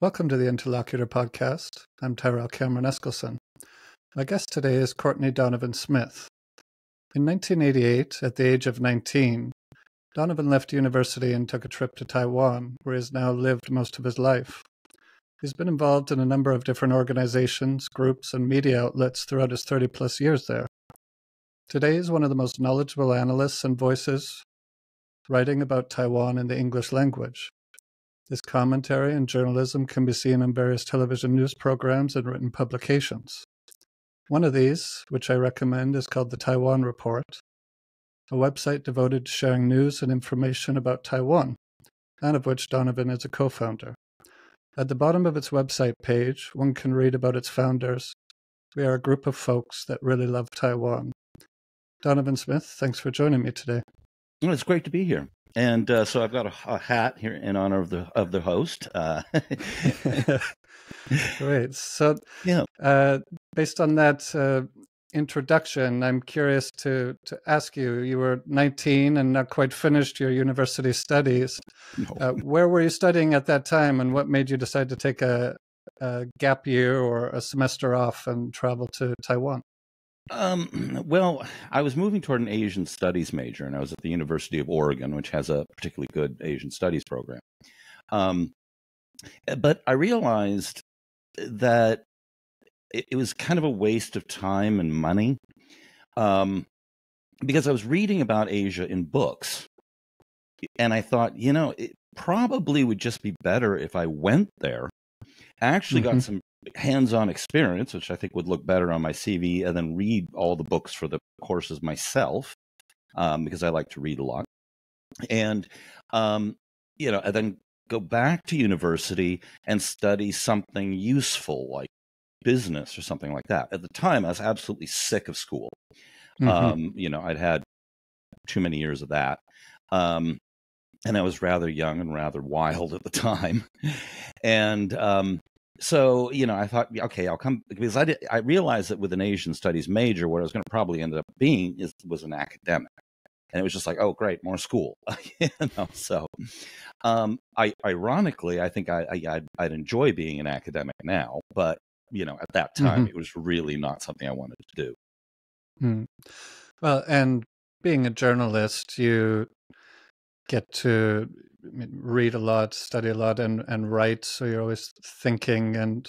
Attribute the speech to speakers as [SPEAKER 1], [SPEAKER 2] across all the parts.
[SPEAKER 1] Welcome to the Interlocutor podcast. I'm Tyrell Cameron Eskelson. My guest today is Courtney Donovan Smith. In 1988, at the age of 19, Donovan left university and took a trip to Taiwan, where he has now lived most of his life. He's been involved in a number of different organizations, groups, and media outlets throughout his 30-plus years there. Today, he's one of the most knowledgeable analysts and voices writing about Taiwan in the English language. His commentary and journalism can be seen on various television news programs and written publications. One of these, which I recommend, is called the Taiwan Report, a website devoted to sharing news and information about Taiwan, and of which Donovan is a co-founder. At the bottom of its website page, one can read about its founders. We are a group of folks that really love Taiwan. Donovan Smith, thanks for joining me today.
[SPEAKER 2] Well, it's great to be here. And so I've got a hat here in honor of the host.
[SPEAKER 1] Great. So, based on that introduction, I'm curious to ask you. You were 19 and not quite finished your university studies.
[SPEAKER 2] No.
[SPEAKER 1] Where were you studying at that time, and what made you decide to take a gap year or a semester off and travel to Taiwan?
[SPEAKER 2] Well, I was moving toward an Asian studies major, and I was at the University of Oregon, which has a particularly good Asian studies program. But I realized that it was kind of a waste of time and money, because I was reading about Asia in books, and I thought, it probably would just be better if I went there, actually got some hands-on experience, which I think would look better on my CV, and then read all the books for the courses myself, because I like to read a lot. And, and then go back to university and study something useful, like business or something like that. At the time, I was absolutely sick of school. I'd had too many years of that. And I was rather young and rather wild at the time. And, so, I thought, okay, I'll come, because I realized that with an Asian studies major, what I was going to probably end up being was an academic. And it was just like, oh, great, more school. So ironically, I think I'd enjoy being an academic now. But, at that time, it was really not something I wanted to do.
[SPEAKER 1] Well, and being a journalist, you get to read a lot, study a lot, and write. So you're always thinking and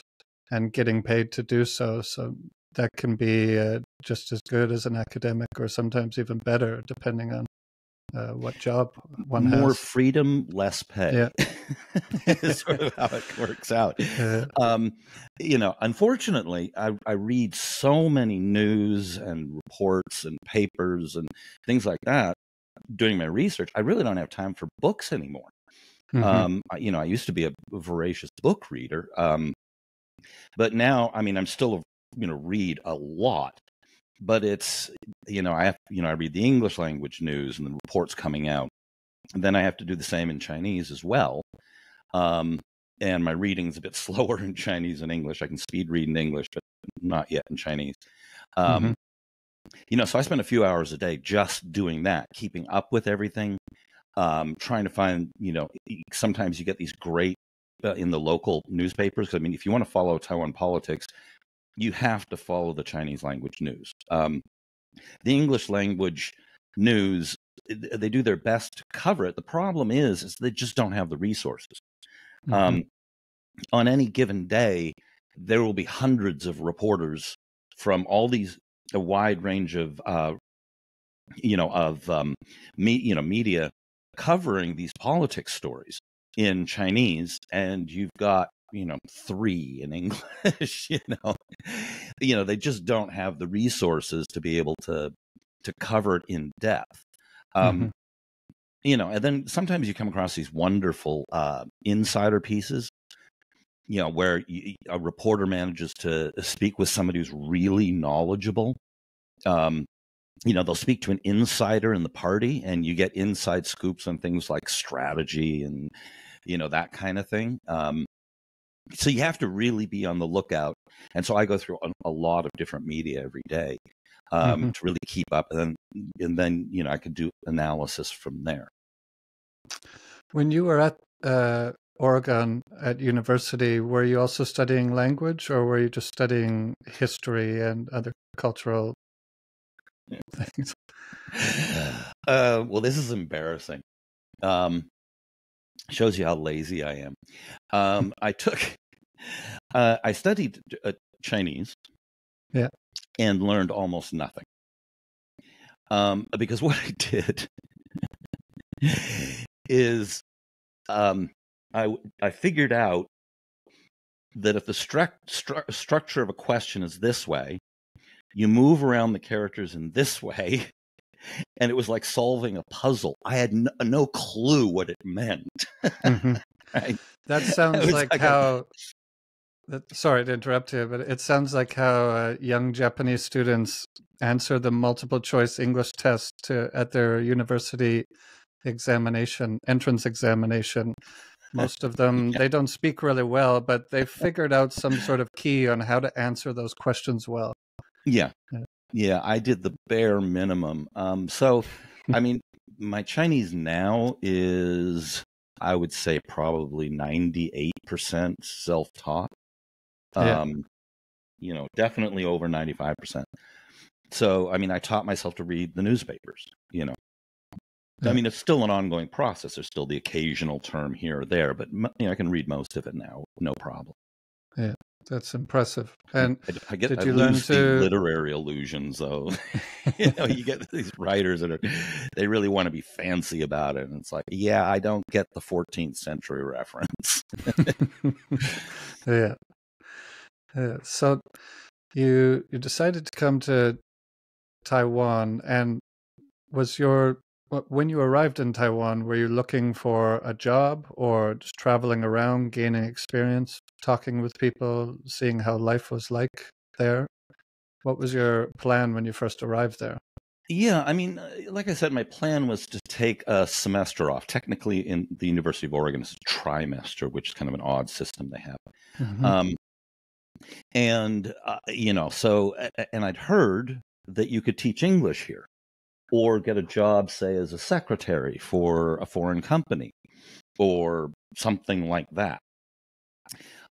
[SPEAKER 1] getting paid to do so. So that can be just as good as an academic, or sometimes even better, depending on what job one has.
[SPEAKER 2] More freedom, less pay. Yeah. Is sort of how it works out. Unfortunately, I read so many news and reports and papers and things like that doing my research. I really don't have time for books anymore. I used to be a voracious book reader, but now, I'm still, read a lot. But it's, I read the English language news and the reports coming out. And then I have to do the same in Chinese as well. And my reading's a bit slower in Chinese and English. I can speed read in English, but not yet in Chinese. So I spend a few hours a day just doing that, keeping up with everything, trying to find, sometimes you get these great in the local newspapers. If you want to follow Taiwan politics, you have to follow the Chinese language news. The English language news, they do their best to cover it. The problem is they just don't have the resources. On any given day, there will be hundreds of reporters from a wide range of, media covering these politics stories in Chinese, and you've got, 3 in English, they just don't have the resources to be able to cover it in depth. And then sometimes you come across these wonderful insider pieces, where a reporter manages to speak with somebody who's really knowledgeable. They'll speak to an insider in the party, and you get inside scoops on things like strategy and, that kind of thing. So you have to really be on the lookout. And so I go through a lot of different media every day to really keep up. And then I could do analysis from there.
[SPEAKER 1] When you were at Oregon at university, were you also studying language, or were you just studying history and other cultural things?
[SPEAKER 2] Well, this is embarrassing. Shows you how lazy I am. I studied Chinese,
[SPEAKER 1] Yeah.
[SPEAKER 2] and learned almost nothing. Because what I did is, I figured out that if the structure of a question is this way, you move around the characters in this way, and it was like solving a puzzle. I had no clue what it meant.
[SPEAKER 1] Mm-hmm.
[SPEAKER 2] Right?
[SPEAKER 1] That sounds like how. Sorry to interrupt you, but it sounds like how young Japanese students answer the multiple choice English test at their university entrance examination. Most of them, they don't speak really well, but they've figured out some sort of key on how to answer those questions well.
[SPEAKER 2] Yeah, I did the bare minimum. So, I mean, my Chinese now is, I would say, probably 98% self-taught. Definitely over 95%. So, I mean, I taught myself to read the newspapers, Yeah. I mean, it's still an ongoing process. There's still the occasional term here or there, but I can read most of it now, no problem.
[SPEAKER 1] Yeah, that's impressive. And
[SPEAKER 2] I
[SPEAKER 1] did you
[SPEAKER 2] lose
[SPEAKER 1] learn
[SPEAKER 2] the literary illusions, though. You get these writers that they really want to be fancy about it, and it's like, yeah, I don't get the 14th century reference.
[SPEAKER 1] Yeah. So you decided to come to Taiwan, and when you arrived in Taiwan, were you looking for a job or just traveling around, gaining experience, talking with people, seeing how life was like there? What was your plan when you first arrived there?
[SPEAKER 2] Yeah, I mean, like I said, my plan was to take a semester off. Technically, in the University of Oregon, it's a trimester, which is kind of an odd system they have.
[SPEAKER 1] Mm-hmm.
[SPEAKER 2] And I'd heard that you could teach English here, or get a job, say, as a secretary for a foreign company, or something like that.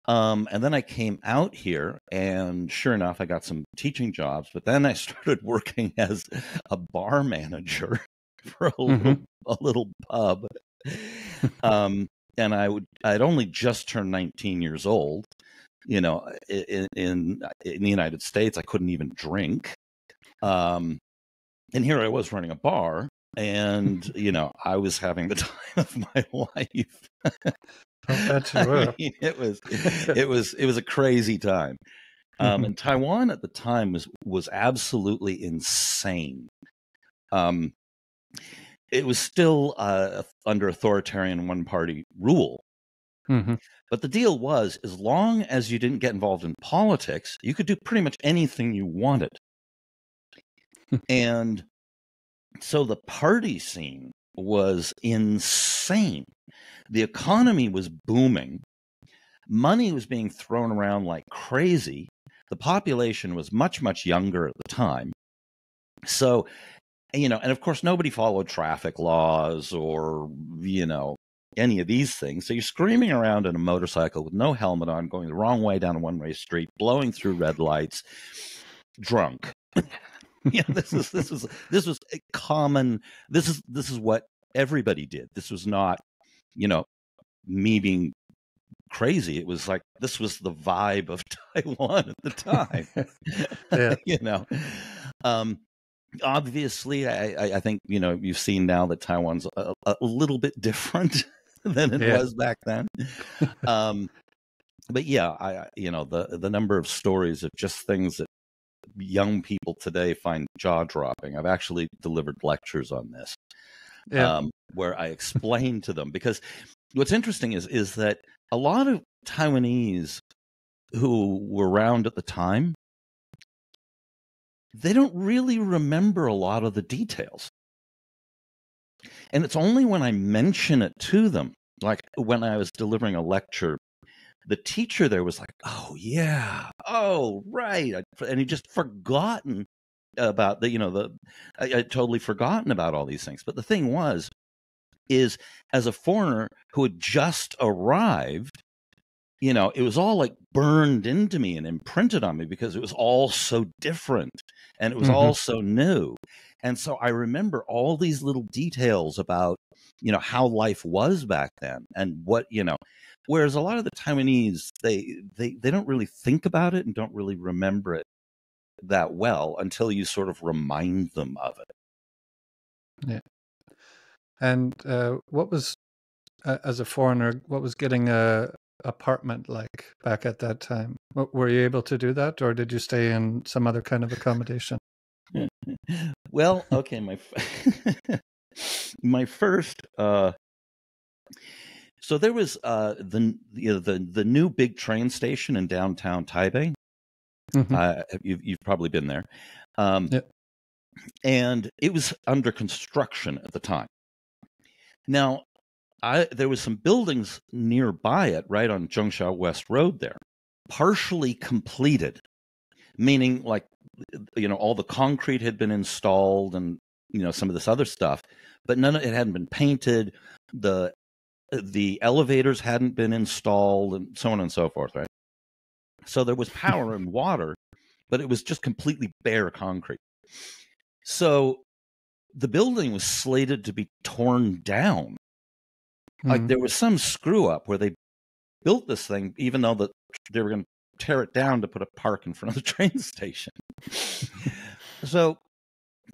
[SPEAKER 2] And then I came out here, and sure enough, I got some teaching jobs. But then I started working as a bar manager for a little pub. And I'd only just turned 19 years old. In the United States, I couldn't even drink. And here I was running a bar, and I was having the time of my life. I mean, it was a crazy time. And Taiwan at the time was absolutely insane. It was still under authoritarian one-party rule. But the deal was, as long as you didn't get involved in politics, you could do pretty much anything you wanted. And so the party scene was insane. The economy was booming. Money was being thrown around like crazy. The population was much, much younger at the time. So, and of course, nobody followed traffic laws or, any of these things. So you're screaming around in a motorcycle with no helmet on, going the wrong way down a one-way street, blowing through red lights, drunk. This was a common. This is what everybody did. This was not, me being crazy. It was like, this was the vibe of Taiwan at the time. Obviously, I think you've seen now that Taiwan's a little bit different than it was back then. But yeah, the number of stories of just things that young people today find jaw-dropping. I've actually delivered lectures on this, where I explain to them, because what's interesting is that a lot of Taiwanese who were around at the time, they don't really remember a lot of the details. And it's only when I mention it to them, like when I was delivering a lecture, the teacher there was like, oh, yeah, oh, right. And he'd just forgotten about I totally forgotten about all these things. But the thing was, is as a foreigner who had just arrived, it was all like burned into me and imprinted on me because it was all so different and it was all so new. And so I remember all these little details about, how life was back then and what, whereas a lot of the Taiwanese, they don't really think about it and don't really remember it that well until you sort of remind them of it.
[SPEAKER 1] Yeah. And what was, as a foreigner, what was getting a apartment like back at that time? Were you able to do that, or did you stay in some other kind of accommodation?
[SPEAKER 2] Well, okay, my first. So there was the new big train station in downtown Taipei. You've probably been there,
[SPEAKER 1] Yep.
[SPEAKER 2] and it was under construction at the time. Now, there was some buildings nearby it, right on Zhongsha West Road there, partially completed, meaning like, all the concrete had been installed and, some of this other stuff, but none of it hadn't been painted. The elevators hadn't been installed and so on and so forth, right? So there was power and water, but it was just completely bare concrete. So the building was slated to be torn down. Like there was some screw up where they built this thing, even though they were going to tear it down to put a park in front of the train station. So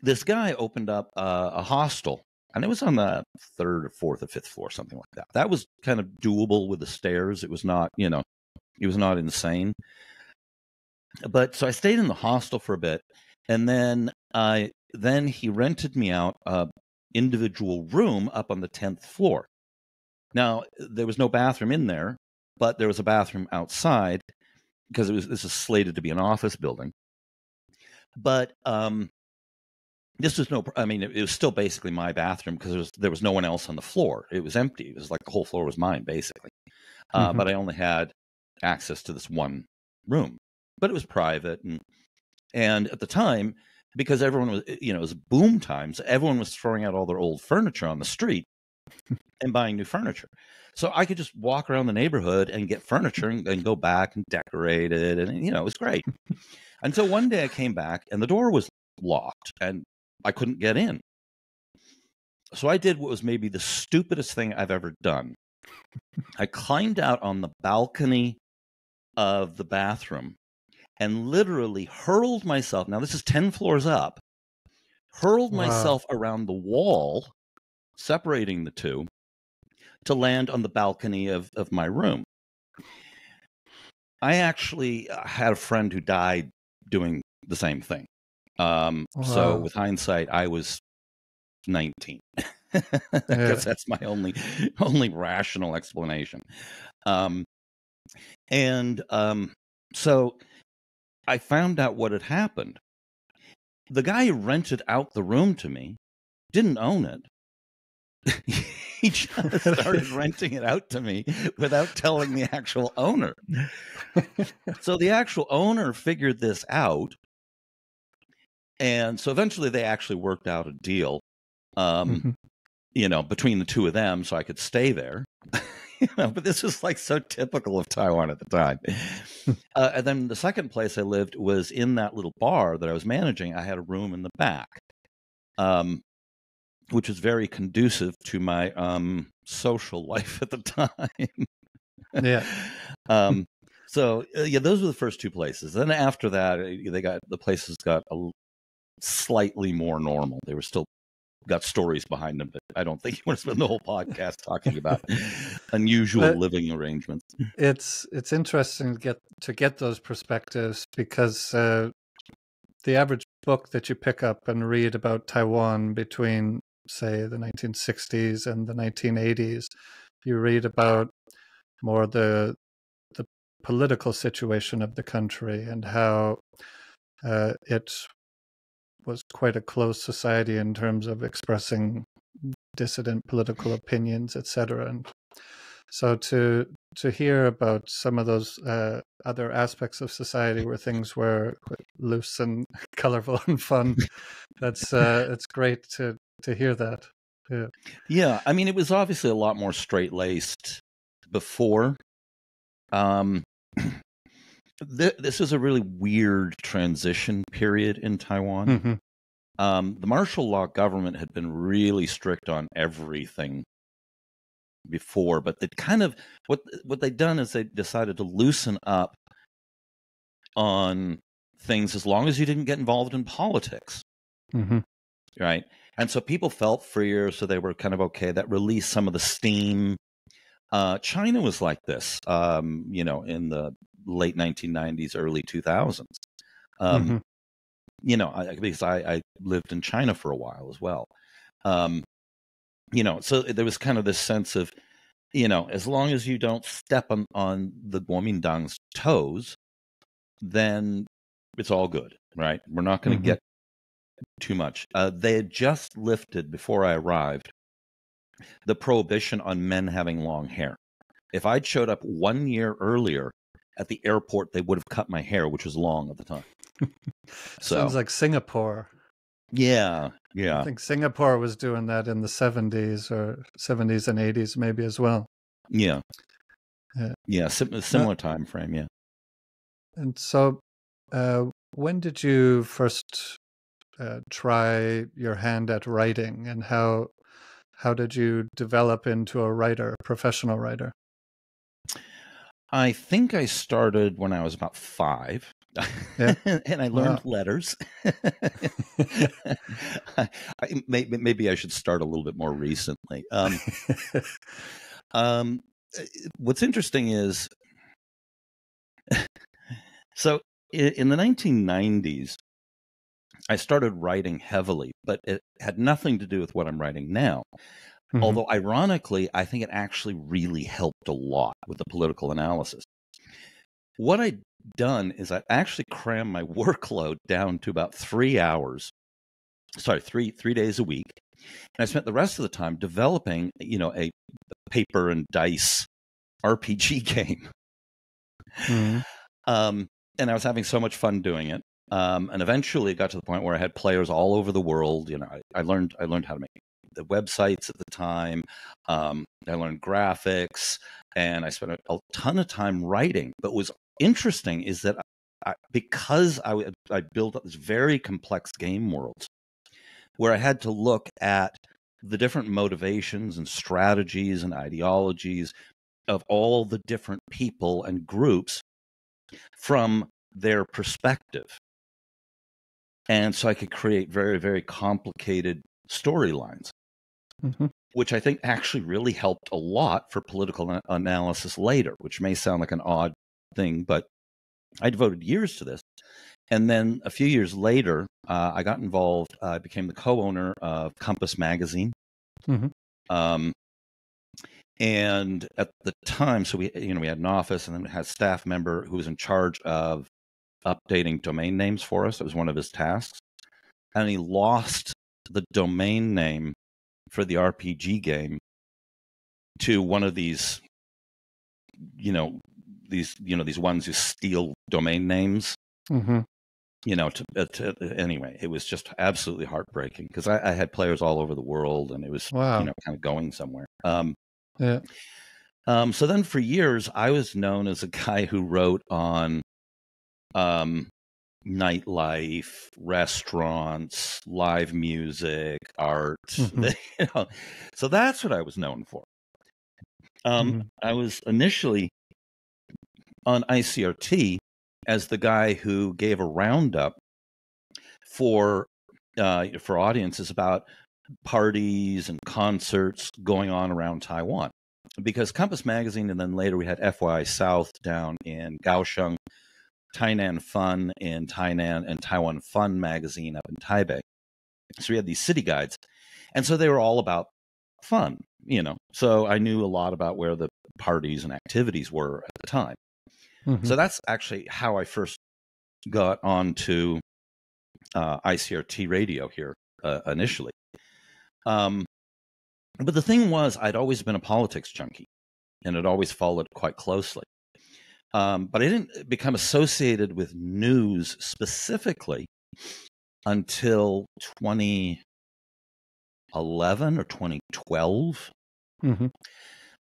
[SPEAKER 2] this guy opened up a hostel, and it was on the 3rd or 4th or 5th floor, something like that. That was kind of doable with the stairs. It was not, it was not insane. But so I stayed in the hostel for a bit, and then he rented me out an individual room up on the 10th floor. Now, there was no bathroom in there, but there was a bathroom outside because this is slated to be an office building. But this was it was still basically my bathroom because there was no one else on the floor. It was empty. It was like the whole floor was mine, basically. But I only had access to this one room. But it was private. And at the time, because everyone was, it was boom times, everyone was throwing out all their old furniture on the street and buying new furniture. So I could just walk around the neighborhood and get furniture and go back and decorate it. And, it was great. Until one day I came back and the door was locked and I couldn't get in. So I did what was maybe the stupidest thing I've ever done. I climbed out on the balcony of the bathroom and literally hurled myself. Now, this is 10 floors up. Hurled myself around the wall, separating the two, to land on the balcony of my room. I actually had a friend who died doing the same thing. So with hindsight, I was 19. I guess that's my only rational explanation. So I found out what had happened. The guy who rented out the room to me didn't own it. He just started renting it out to me without telling the actual owner. So the actual owner figured this out. And so eventually they actually worked out a deal, between the two of them so I could stay there. But this was like so typical of Taiwan at the time. And then the second place I lived was in that little bar that I was managing. I had a room in the back, which was very conducive to my social life at the time.
[SPEAKER 1] Yeah.
[SPEAKER 2] So those were the first two places. Then after that, the places got slightly more normal. They were still got stories behind them, but I don't think you want to spend the whole podcast talking about unusual living arrangements.
[SPEAKER 1] It's interesting to get those perspectives because the average book that you pick up and read about Taiwan between, say, the 1960s and the 1980s, you read about more the political situation of the country and how it was quite a closed society in terms of expressing dissident political opinions, etc. And so to hear about some of those other aspects of society where things were quite loose and colorful and fun, it's great to hear that. Yeah.
[SPEAKER 2] Yeah, I mean, it was obviously a lot more straight-laced before. Um, this was a really weird transition period in Taiwan.
[SPEAKER 1] Mm-hmm.
[SPEAKER 2] The martial law government had been really strict on everything before, but they kind of what they'd done is they decided to loosen up on things as long as you didn't get involved in politics,
[SPEAKER 1] Mm-hmm.
[SPEAKER 2] right? And so people felt freer, so they were kind of okay. That released some of the steam. China was like this, in the late 1990s, early 2000s.
[SPEAKER 1] Mm-hmm.
[SPEAKER 2] Because I lived in China for a while as well. So there was kind of this sense of, as long as you don't step on the Kuomintang's toes, then it's all good, right? We're not going to
[SPEAKER 1] Mm-hmm.
[SPEAKER 2] get too much. They had just lifted, before I arrived, the prohibition on men having long hair. If I'd showed up 1 year earlier at the airport, they would have cut my hair, which was long at the time.
[SPEAKER 1] Sounds
[SPEAKER 2] So,
[SPEAKER 1] like Singapore.
[SPEAKER 2] yeah.
[SPEAKER 1] I think Singapore was doing that in the 70s and 80s maybe as well.
[SPEAKER 2] Yeah.
[SPEAKER 1] Yeah.
[SPEAKER 2] Similar time frame, yeah.
[SPEAKER 1] And so when did you first try your hand at writing, and how did you develop into a professional writer?
[SPEAKER 2] I think I started when I was about 5.
[SPEAKER 1] Yeah.
[SPEAKER 2] And I learned letters. Maybe I should start a little bit more recently. What's interesting is, so in the 1990s, I started writing heavily, but it had nothing to do with what I'm writing now.
[SPEAKER 1] Mm-hmm.
[SPEAKER 2] Although, ironically, I think it actually really helped a lot with the political analysis. What I'd done is I actually crammed my workload down to about 3 hours. Sorry, three days a week. And I spent the rest of the time developing, a paper and dice RPG game.
[SPEAKER 1] Mm-hmm.
[SPEAKER 2] And I was having so much fun doing it. And eventually it got to the point where I had players all over the world. I learned how to make the websites at the time. I learned graphics, and I spent a ton of time writing. But what was interesting is that because I built up this very complex game world, where I had to look at the different motivations and strategies and ideologies of all the different people and groups from their perspective. And so I could create very, very complicated storylines,
[SPEAKER 1] Mm-hmm.
[SPEAKER 2] which I think actually really helped a lot for political analysis later, which may sound like an odd thing, but I devoted years to this. And then a few years later, I got involved. I became the co-owner of Compass Magazine.
[SPEAKER 1] Mm-hmm.
[SPEAKER 2] And at the time, so we had an office, and then we had a staff member who was in charge of updating domain names for us. It was one of his tasks. And he lost the domain name for the RPG game to one of these, these ones who steal domain names.
[SPEAKER 1] Mm-hmm.
[SPEAKER 2] Anyway, it was just absolutely heartbreaking because I had players all over the world, and it was,
[SPEAKER 1] Wow.
[SPEAKER 2] kind of going somewhere.
[SPEAKER 1] Yeah.
[SPEAKER 2] So then for years, I was known as a guy who wrote on nightlife, restaurants, live music, art.
[SPEAKER 1] Mm-hmm.
[SPEAKER 2] So that's what I was known for.
[SPEAKER 1] Mm-hmm.
[SPEAKER 2] I was initially on ICRT as the guy who gave a roundup for audiences about parties and concerts going on around Taiwan. Because Compass Magazine, and then later we had FYI South down in Kaohsiung, Tainan Fun in Tainan, and Taiwan Fun Magazine up in Taipei. So we had these city guides. And so they were all about fun, So I knew a lot about where the parties and activities were at the time.
[SPEAKER 1] Mm-hmm.
[SPEAKER 2] So that's actually how I first got onto ICRT radio here initially. But the thing was, I'd always been a politics junkie, and had always followed quite closely. But I didn't become associated with news specifically until 2011, 2011 or 2012.
[SPEAKER 1] Mm-hmm.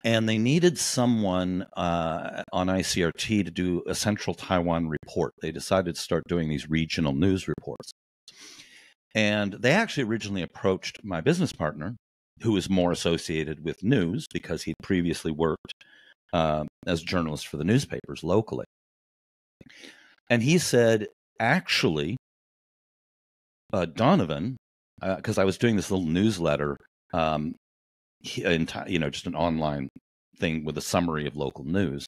[SPEAKER 2] And they needed someone on ICRT to do a central Taiwan report. They decided to start doing these regional news reports. And they actually originally approached my business partner, who was more associated with news because he'd previously worked as a journalist for the newspapers locally. And he said, actually, Donovan, because I was doing this little newsletter, just an online thing with a summary of local news.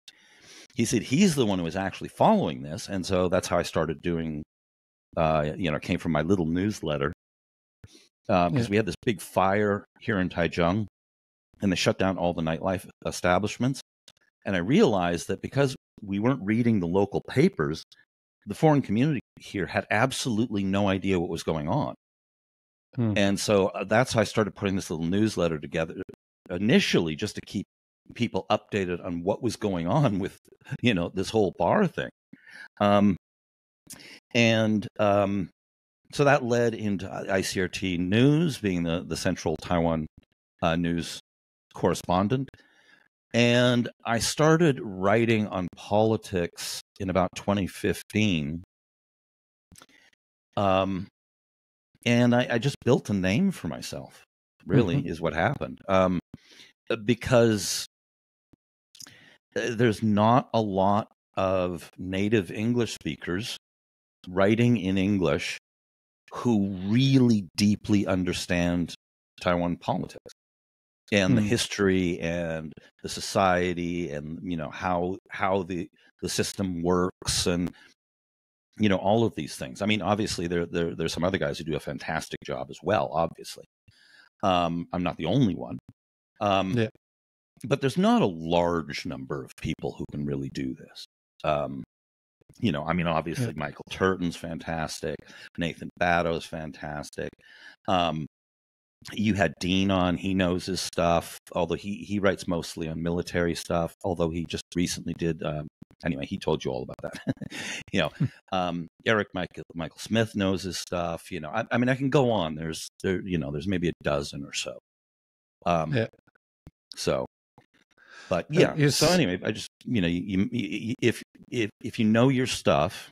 [SPEAKER 2] He said he's the one who was actually following this, and so that's how I started doing. Came from my little newsletter because we had this big fire here in Taichung, and they shut down all the nightlife establishments. And I realized that because we weren't reading the local papers, the foreign community here had absolutely no idea what was going on. And so that's how I started putting this little newsletter together, initially just to keep people updated on what was going on with, this whole bar thing. So that led into ICRT News, being the central Taiwan news correspondent. And I started writing on politics in about 2015. And I just built a name for myself, really, is what happened. Because there's not a lot of native English speakers writing in English who really deeply understand Taiwan politics and the history and the society and, how the system works and, all of these things. I mean, obviously, there's some other guys who do a fantastic job as well, obviously. I'm not the only one. But there's not a large number of people who can really do this. Obviously, Michael Turton's fantastic. Nathan Battow's fantastic. You had Dean on. He knows his stuff, although he writes mostly on military stuff, although he just recently did. Anyway, he told you all about that. Eric Michael Smith knows his stuff. I mean, I can go on. There's maybe a dozen or so. So, but yeah. So anyway, I just if you know your stuff,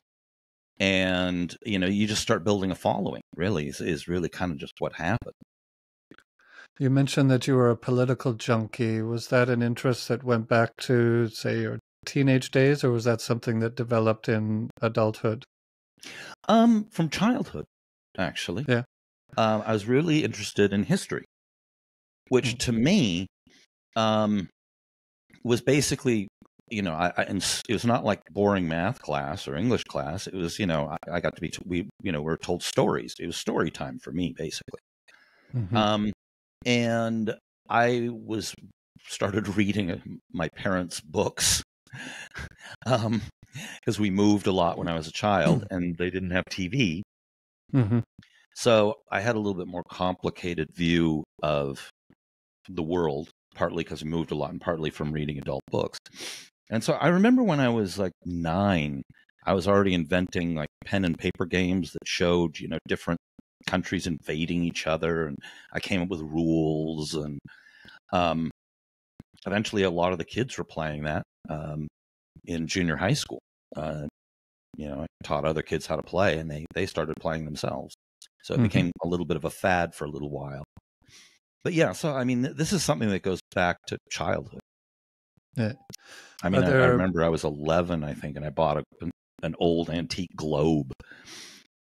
[SPEAKER 2] and you just start building a following. Really, is really kind of just what happened.
[SPEAKER 1] You mentioned that you were a political junkie. Was that an interest that went back to, say, your teenage days, or was that something that developed in adulthood?
[SPEAKER 2] From childhood, actually.
[SPEAKER 1] Yeah.
[SPEAKER 2] I was really interested in history, which to me was basically, and it was not like boring math class or English class. It was, I got to be, we were told stories. It was story time for me, basically. And I started reading my parents' books because we moved a lot when I was a child, and they didn't have TV. So I had a little bit more complicated view of the world, partly because we moved a lot and partly from reading adult books. And so I remember when I was like 9, I was already inventing like pen and paper games that showed, different countries invading each other, and I came up with rules, and eventually a lot of the kids were playing that in junior high school. I taught other kids how to play, and they started playing themselves. So it became a little bit of a fad for a little while. But yeah, so I mean, this is something that goes back to childhood.
[SPEAKER 1] Yeah.
[SPEAKER 2] I mean, I remember I was 11, I think, and I bought an old antique globe.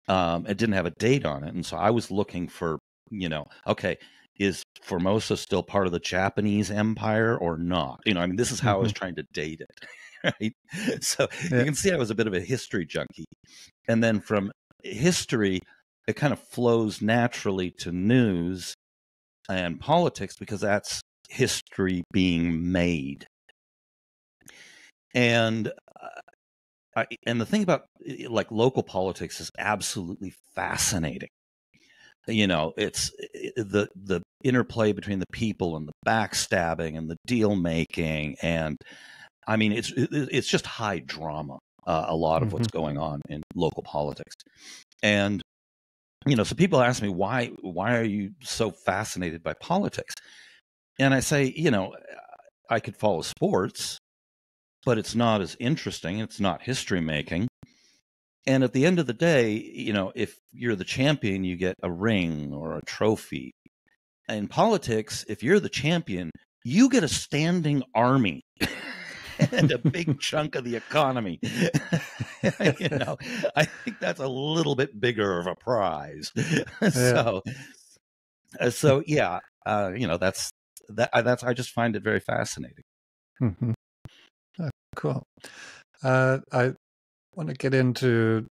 [SPEAKER 2] It didn't have a date on it, and so I was looking for, okay, is Formosa still part of the Japanese Empire or not? I mean, this is how I was trying to date it, right? So you can see I was a bit of a history junkie. And then from history, it kind of flows naturally to news and politics because that's history being made. And the thing about like local politics is absolutely fascinating. It's the interplay between the people and the backstabbing and the deal making, and I mean it's just high drama. A lot of what's going on in local politics, and So people ask me, why are you so fascinated by politics? And I say, I could follow sports, but it's not as interesting. It's not history making. And at the end of the day, if you're the champion, you get a ring or a trophy. In politics, if you're the champion, you get a standing army and a big chunk of the economy. I think that's a little bit bigger of a prize. So yeah, that's I just find it very fascinating.
[SPEAKER 1] Mm-hmm. Oh, cool. I want to get into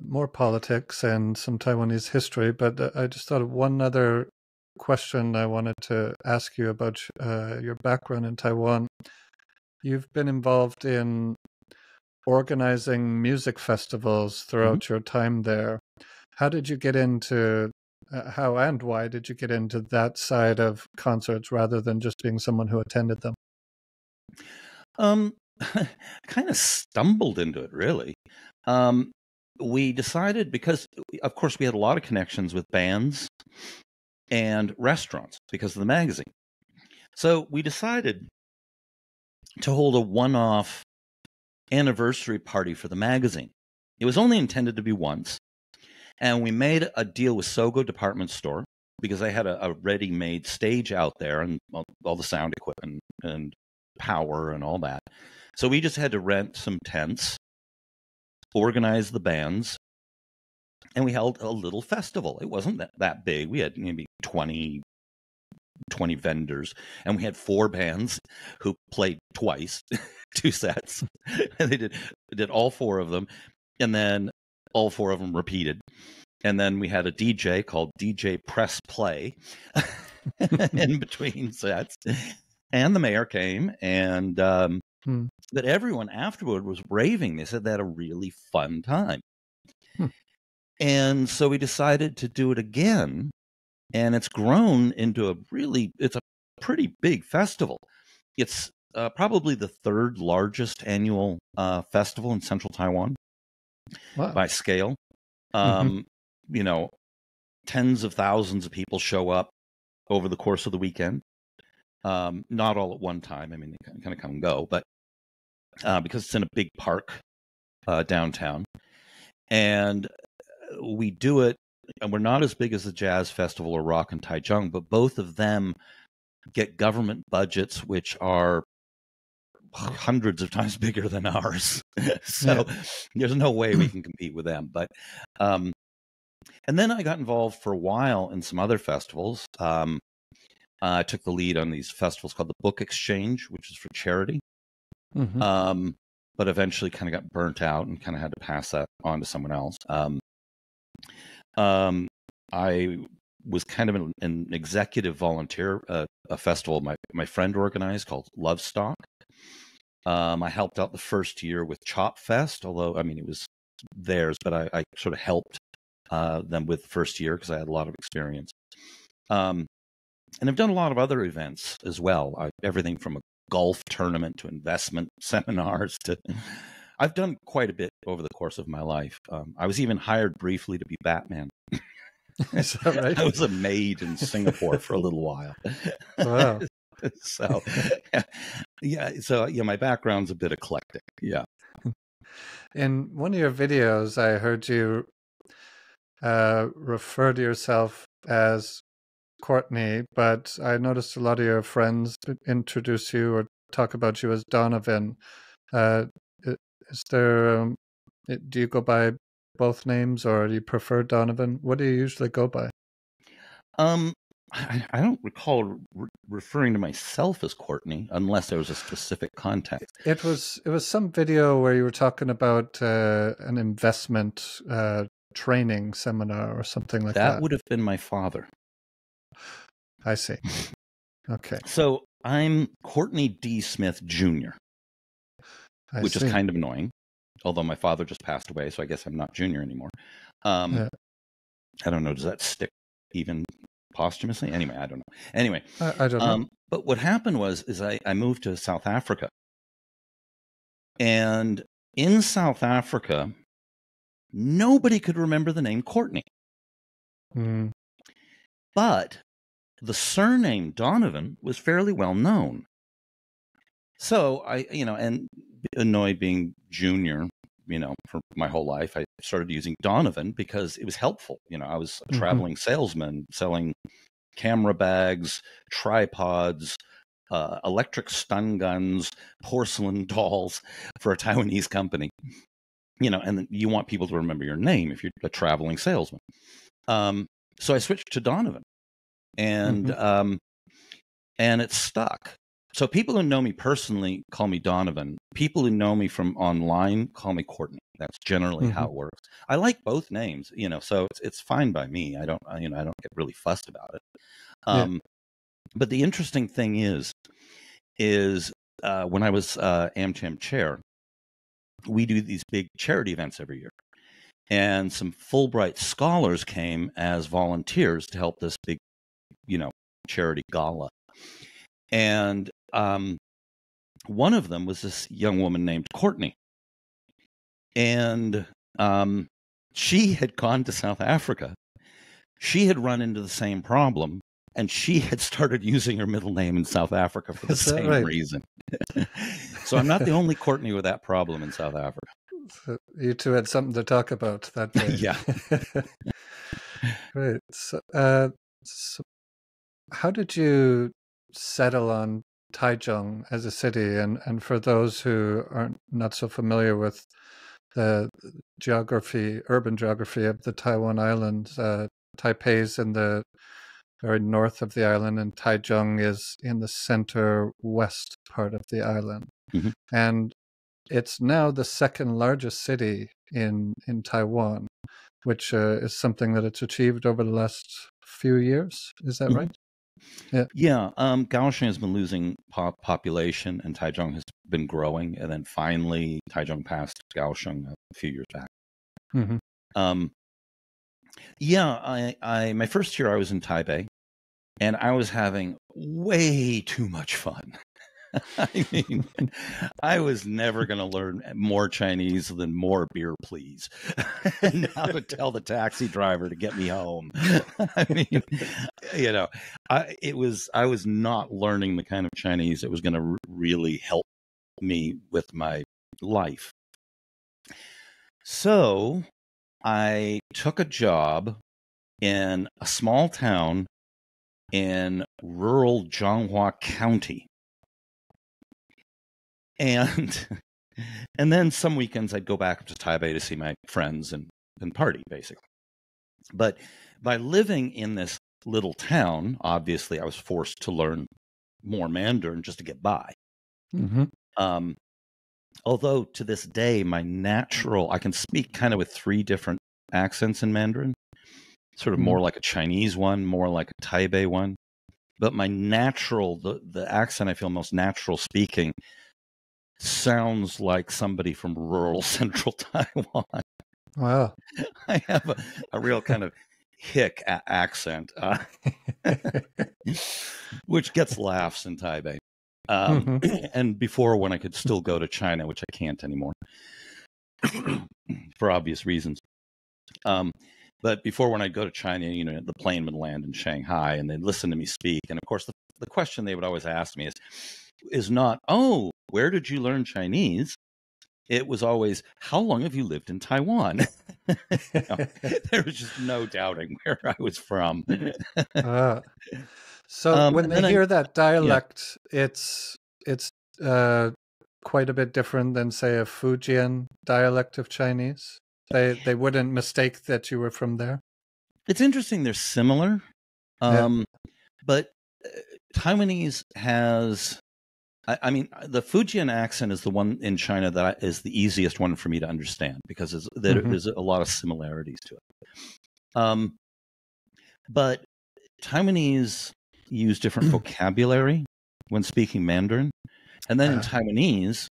[SPEAKER 1] more politics and some Taiwanese history, but I just thought of one other question I wanted to ask you about your background in Taiwan. You've been involved in organizing music festivals throughout your time there. How did you get into how and why did you get into that side of concerts rather than just being someone who attended them?
[SPEAKER 2] Kind of stumbled into it, really. We decided, because of course we had a lot of connections with bands and restaurants because of the magazine. So we decided to hold a one-off anniversary party for the magazine. It was only intended to be once. And we made a deal with Sogo Department Store because they had a ready-made stage out there and all the sound equipment and power and all that. So we just had to rent some tents, organize the bands, and we held a little festival. It wasn't that big. We had maybe 20 vendors, and we had 4 bands who played twice, 2 sets. And they did all 4 of them, and then all 4 of them repeated. And then we had a DJ called DJ Press Play in between sets. And the mayor came, and but everyone afterward was raving. They said they had a really fun time. And so we decided to do it again. And it's grown into it's a pretty big festival. It's probably the 3rd largest annual festival in central Taiwan by scale. Tens of thousands of people show up over the course of the weekend. Not all at one time. I mean, they kind of come and go, but because it's in a big park downtown. And we do it, and we're not as big as the Jazz Festival or Rock and Taichung, but both of them get government budgets which are hundreds of times bigger than ours. So there's no way we can compete with them. But and then I got involved for a while in some other festivals. I took the lead on these festivals called the Book Exchange, which is for charity. But eventually kind of got burnt out and kind of had to pass that on to someone else. I was kind of an executive volunteer at a festival my friend organized called Love Stock. I helped out the first year with Chop Fest, although, I mean, it was theirs, but I sort of helped them with the first year because I had a lot of experience. And I've done a lot of other events as well, everything from a golf tournament to investment seminars to... I've done quite a bit over the course of my life. I was even hired briefly to be Batman.
[SPEAKER 1] Is that right?
[SPEAKER 2] I was a maid in Singapore for a little while.
[SPEAKER 1] Wow.
[SPEAKER 2] So my background's a bit eclectic. Yeah.
[SPEAKER 1] In one of your videos, I heard you refer to yourself as Courtney, but I noticed a lot of your friends introduce you or talk about you as Donovan. Is there, do you go by both names or do you prefer Donovan? What do you usually go by?
[SPEAKER 2] I don't recall referring to myself as Courtney unless there was a specific context.
[SPEAKER 1] It was some video where you were talking about an investment training seminar or something like that.
[SPEAKER 2] That would have been my father.
[SPEAKER 1] I see. Okay.
[SPEAKER 2] So I'm Courtney D. Smith Jr., which is kind of annoying, although my father just passed away, so I guess I'm not junior anymore. I don't know. Does that stick even posthumously? Anyway, I don't know. Anyway,
[SPEAKER 1] I don't know.
[SPEAKER 2] But what happened is I moved to South Africa. And in South Africa, nobody could remember the name Courtney.
[SPEAKER 1] Mm.
[SPEAKER 2] But the surname Donovan was fairly well known. So and Hanoi being junior, for my whole life, I started using Donovan because it was helpful. I was a traveling salesman selling camera bags, tripods, electric stun guns, porcelain dolls for a Taiwanese company. And you want people to remember your name if you're a traveling salesman. So I switched to Donovan, and it stuck. So people who know me personally call me Donovan. People who know me from online call me Courtney. That's generally how it works. I like both names, so it's fine by me. I don't get really fussed about it. But the interesting thing is when I was AmCham chair, we do these big charity events every year. And some Fulbright scholars came as volunteers to help this big, charity gala. And one of them was this young woman named Courtney. And she had gone to South Africa. She had run into the same problem, and she had started using her middle name in South Africa for the same reason. So I'm not the only Courtney with that problem in South Africa.
[SPEAKER 1] So you two had something to talk about that day.
[SPEAKER 2] Yeah.
[SPEAKER 1] Great. So how did you settle on Taichung as a city? And for those who are not so familiar with the urban geography of the Taiwan Islands, Taipei's in the very north of the island, and Taichung is in the center west part of the island. And it's now the second largest city in Taiwan, which is something that it's achieved over the last few years. Is that right?
[SPEAKER 2] Yeah. Kaohsiung has been losing population, and Taichung has been growing, and then finally Taichung passed Kaohsiung a few years back. My first year I was in Taipei, and I was having way too much fun. I mean, I was never going to learn more Chinese than more beer, please. And how to tell the taxi driver to get me home. I mean, I was not learning the kind of Chinese that was going to really help me with my life. So I took a job in a small town in rural Zhanghua County. And then some weekends I'd go back to Taipei to see my friends and party, basically. But by living in this little town, obviously I was forced to learn more Mandarin just to get by. Although to this day, I can speak kind of with three different accents in Mandarin, sort of more like a Chinese one, more like a Taipei one. But my the accent I feel most natural speaking sounds like somebody from rural central Taiwan.
[SPEAKER 1] Wow.
[SPEAKER 2] I have a real kind of hick accent, which gets laughs in Taipei. And before, when I could still go to China, which I can't anymore for obvious reasons. But before, when I'd go to China, the plane would land in Shanghai and they'd listen to me speak. And of course, the question they would always ask me is not, oh, where did you learn Chinese? It was always, how long have you lived in Taiwan? There was just no doubting where I was from.
[SPEAKER 1] So when they hear that dialect, it's quite a bit different than, say, a Fujian dialect of Chinese. They wouldn't mistake that you were from there.
[SPEAKER 2] It's interesting. They're similar, but Taiwanese has. I mean, the Fujian accent is the one in China that is the easiest one for me to understand because there's a lot of similarities to it. But Taiwanese use different vocabulary when speaking Mandarin. And then in Taiwanese,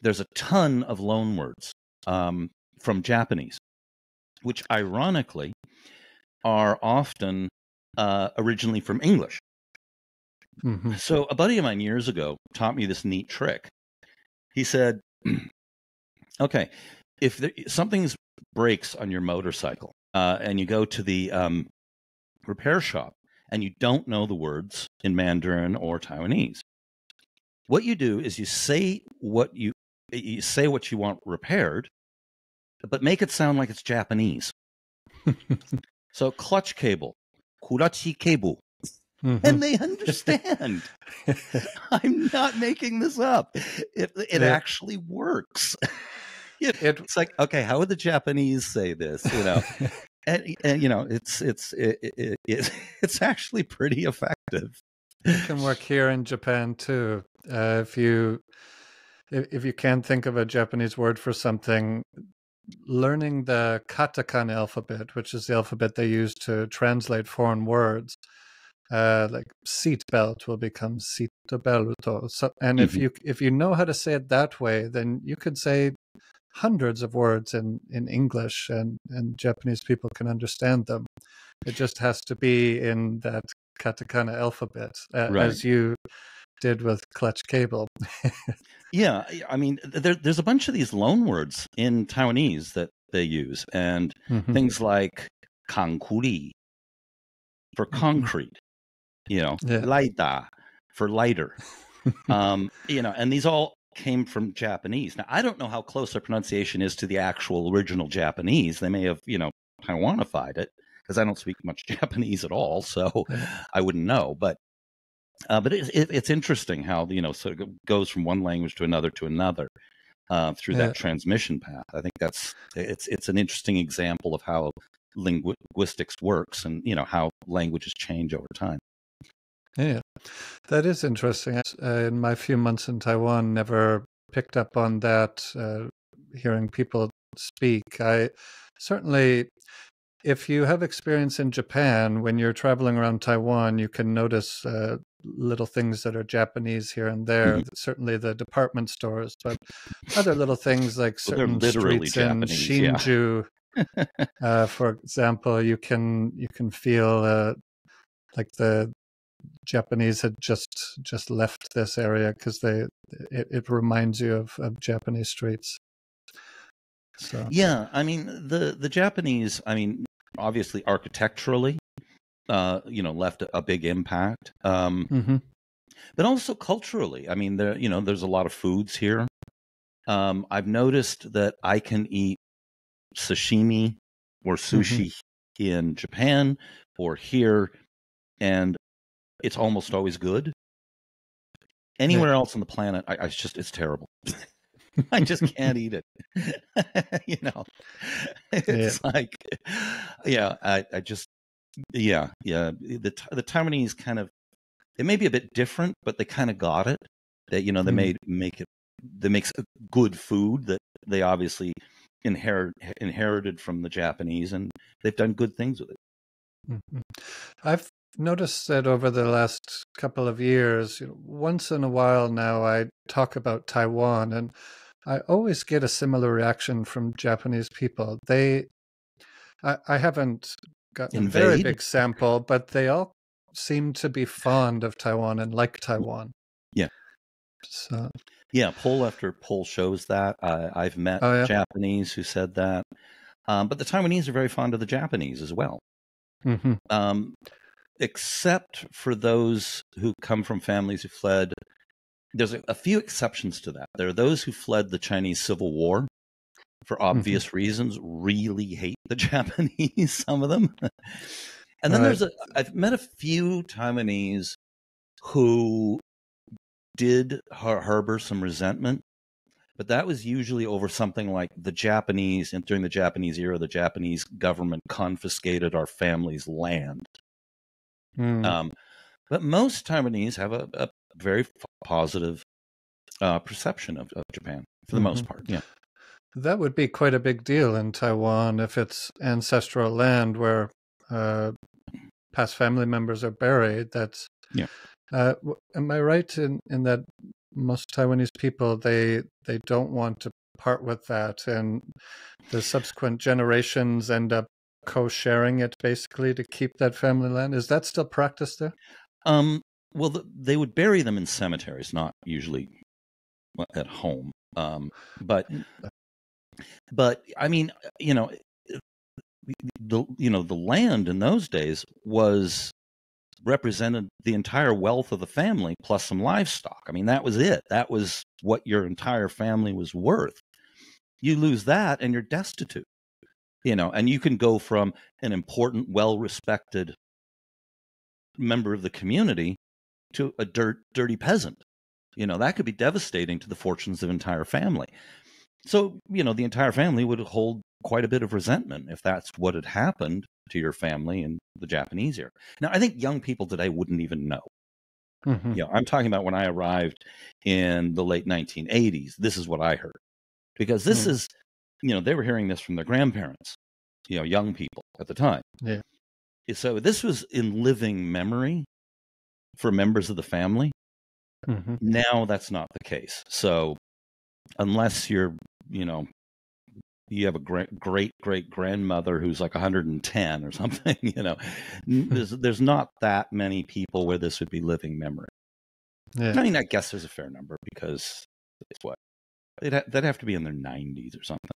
[SPEAKER 2] there's a ton of loan words from Japanese, which ironically are often originally from English. So a buddy of mine years ago taught me this neat trick. He said, okay, if something breaks on your motorcycle and you go to the repair shop and you don't know the words in Mandarin or Taiwanese, what you do is you say what you want repaired, but make it sound like it's Japanese. So clutch cable, kurachi cable. And they understand. I'm not making this up. It actually works. It's like, okay, how would the Japanese say this? And you know, it's actually pretty effective.
[SPEAKER 1] It can work here in Japan too. If you can't think of a Japanese word for something, learning the katakana alphabet, which is the alphabet they use to translate foreign words, like seatbelt will become seatbelto. So, and if you know how to say it that way, then you could say hundreds of words in English, and Japanese people can understand them. It just has to be in that katakana alphabet, as you did with clutch cable.
[SPEAKER 2] Yeah, I mean, there's a bunch of these loan words in Taiwanese that they use, and things like kankuri for concrete, laida for lighter, and these all came from Japanese. Now, I don't know how close their pronunciation is to the actual original Japanese. They may have, Taiwanified it, because I don't speak much Japanese at all, so I wouldn't know. But it's interesting how, sort of goes from one language to another through that transmission path. I think it's an interesting example of how linguistics works, and, how languages change over time.
[SPEAKER 1] Yeah, that is interesting. In my few months in Taiwan, never picked up on that, hearing people speak. I certainly, if you have experience in Japan, when you're traveling around Taiwan, you can notice little things that are Japanese here and there. Certainly the department stores, but other little things like certain streets Japanese, in Shinju, for example, you can feel like the Japanese had just left this area, because it reminds you of Japanese streets. So
[SPEAKER 2] yeah, I mean the Japanese, I mean, obviously architecturally, left a big impact, but also culturally. I mean, there's a lot of foods here. I've noticed that I can eat sashimi or sushi in Japan or here, and it's almost always good. Anywhere else on the planet, it's terrible. I just can't eat it. It's like, I just, The Taiwanese kind of, it may be a bit different, but they kind of got it. That, they makes a good food that they obviously inherited from the Japanese, and they've done good things with it.
[SPEAKER 1] I've noticed that over the last couple of years, once in a while now, I talk about Taiwan, and I always get a similar reaction from Japanese people. I haven't gotten a very big sample, but they all seem to be fond of Taiwan and like Taiwan.
[SPEAKER 2] Yeah.
[SPEAKER 1] So
[SPEAKER 2] yeah, poll after poll shows that. I've met Japanese who said that. But the Taiwanese are very fond of the Japanese as well. Except for those who come from families who fled. There's a few exceptions to that. There are those who fled the Chinese Civil War for obvious reasons, really hate the Japanese, some of them. And then I've met a few Taiwanese who did harbor some resentment, but that was usually over something like the Japanese, and during the Japanese era, the Japanese government confiscated our family's land. But most Taiwanese have a very positive perception of Japan, for the most part. Yeah,
[SPEAKER 1] that would be quite a big deal in Taiwan if it's ancestral land where past family members are buried. That's am I right in that most Taiwanese people they don't want to part with that, and the subsequent generations end up co-sharing it basically to keep that family land? Is that still practiced there?
[SPEAKER 2] Well, they would bury them in cemeteries, not usually at home. But I mean, the land in those days represented the entire wealth of the family plus some livestock. I mean, that was it. That was what your entire family was worth. You lose that and you're destitute, and you can go from an important, well-respected member of the community to a dirty peasant. That could be devastating to the fortunes of an entire family. So, the entire family would hold quite a bit of resentment if that's what had happened to your family in the Japanese era. Now, I think young people today wouldn't even know.
[SPEAKER 1] Mm-hmm.
[SPEAKER 2] I'm talking about when I arrived in the late 1980s. This is what I heard. Because this is, they were hearing this from their grandparents, young people at the time.
[SPEAKER 1] Yeah.
[SPEAKER 2] So this was in living memory for members of the family.
[SPEAKER 1] Mm-hmm.
[SPEAKER 2] Now that's not the case. So unless you're, you have a great grandmother who's like 110 or something, there's not that many people where this would be living memory.
[SPEAKER 1] Yeah.
[SPEAKER 2] I mean, I guess there's a fair number because it's what they'd have to be in their 90s or something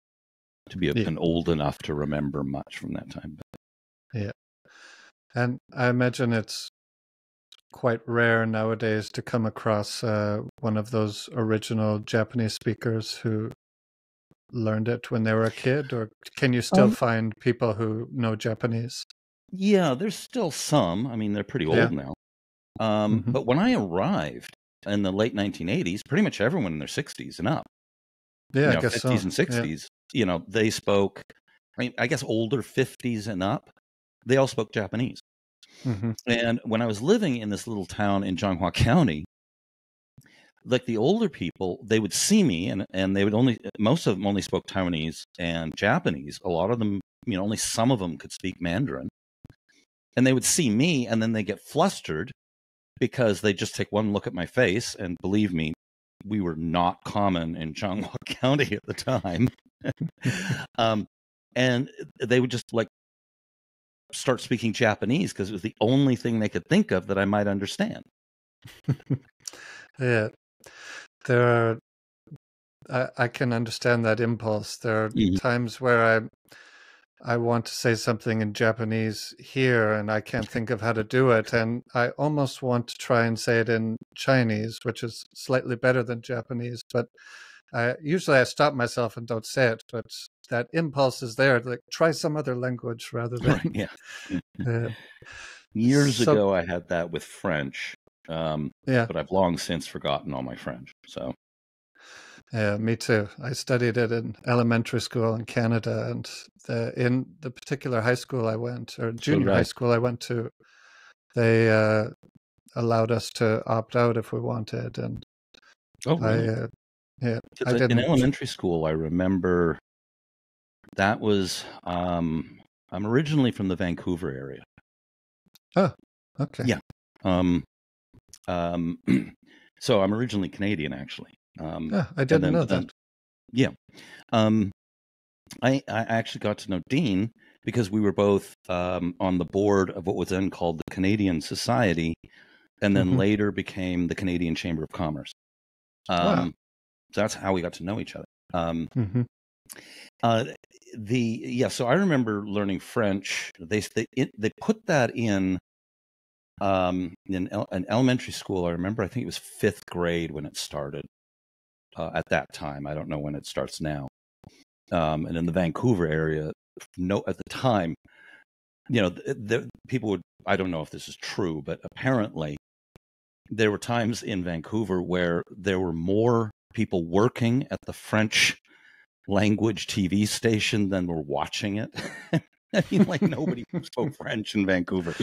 [SPEAKER 2] to be an old enough to remember much from that time.
[SPEAKER 1] Yeah. And I imagine it's quite rare nowadays to come across one of those original Japanese speakers who learned it when they were a kid, or can you still find people who know Japanese?
[SPEAKER 2] Yeah, there's still some. I mean, they're pretty old now. But when I arrived in the late 1980s, pretty much everyone in their 60s and up,
[SPEAKER 1] I guess
[SPEAKER 2] 50s and 60s, they spoke, I guess older 50s and up, they all spoke Japanese.
[SPEAKER 1] Mm-hmm.
[SPEAKER 2] And when I was living in this little town in Zhonghua County, like the older people, they would see me and they would most of them only spoke Taiwanese and Japanese. A lot of them, only some of them could speak Mandarin. And they would see me and then they get flustered because they just take one look at my face, and believe me, we were not common in Zhonghua County at the time. And they would just start speaking Japanese because it was the only thing they could think of that I might understand.
[SPEAKER 1] Yeah, I can understand that impulse. There are times where I want to say something in Japanese here and I can't think of how to do it. And I almost want to try and say it in Chinese, which is slightly better than Japanese. But usually I stop myself and don't say it. But that impulse is there. Like, try some other language rather than...
[SPEAKER 2] Right, Years ago, I had that with French. But I've long since forgotten all my French. So.
[SPEAKER 1] Yeah, me too. I studied it in elementary school in Canada, and in the particular high school I went, or junior high school I went to, they allowed us to opt out if we wanted. And
[SPEAKER 2] really?
[SPEAKER 1] I didn't.
[SPEAKER 2] In elementary school, I remember that was. I'm originally from the Vancouver area.
[SPEAKER 1] Oh, okay.
[SPEAKER 2] Yeah. So I'm originally Canadian, actually.
[SPEAKER 1] I didn't know that.
[SPEAKER 2] I actually got to know Dean because we were both on the board of what was then called the Canadian Society, and then later became the Canadian Chamber of Commerce. So that's how we got to know each other. So I remember learning French. They put that in an elementary school. I remember, I think it was 5th grade when it started. At that time, I don't know when it starts now. And in the Vancouver area, at the time, the people would. I don't know if this is true, but apparently, there were times in Vancouver where there were more people working at the French language TV station than were watching it. I mean, nobody spoke French in Vancouver.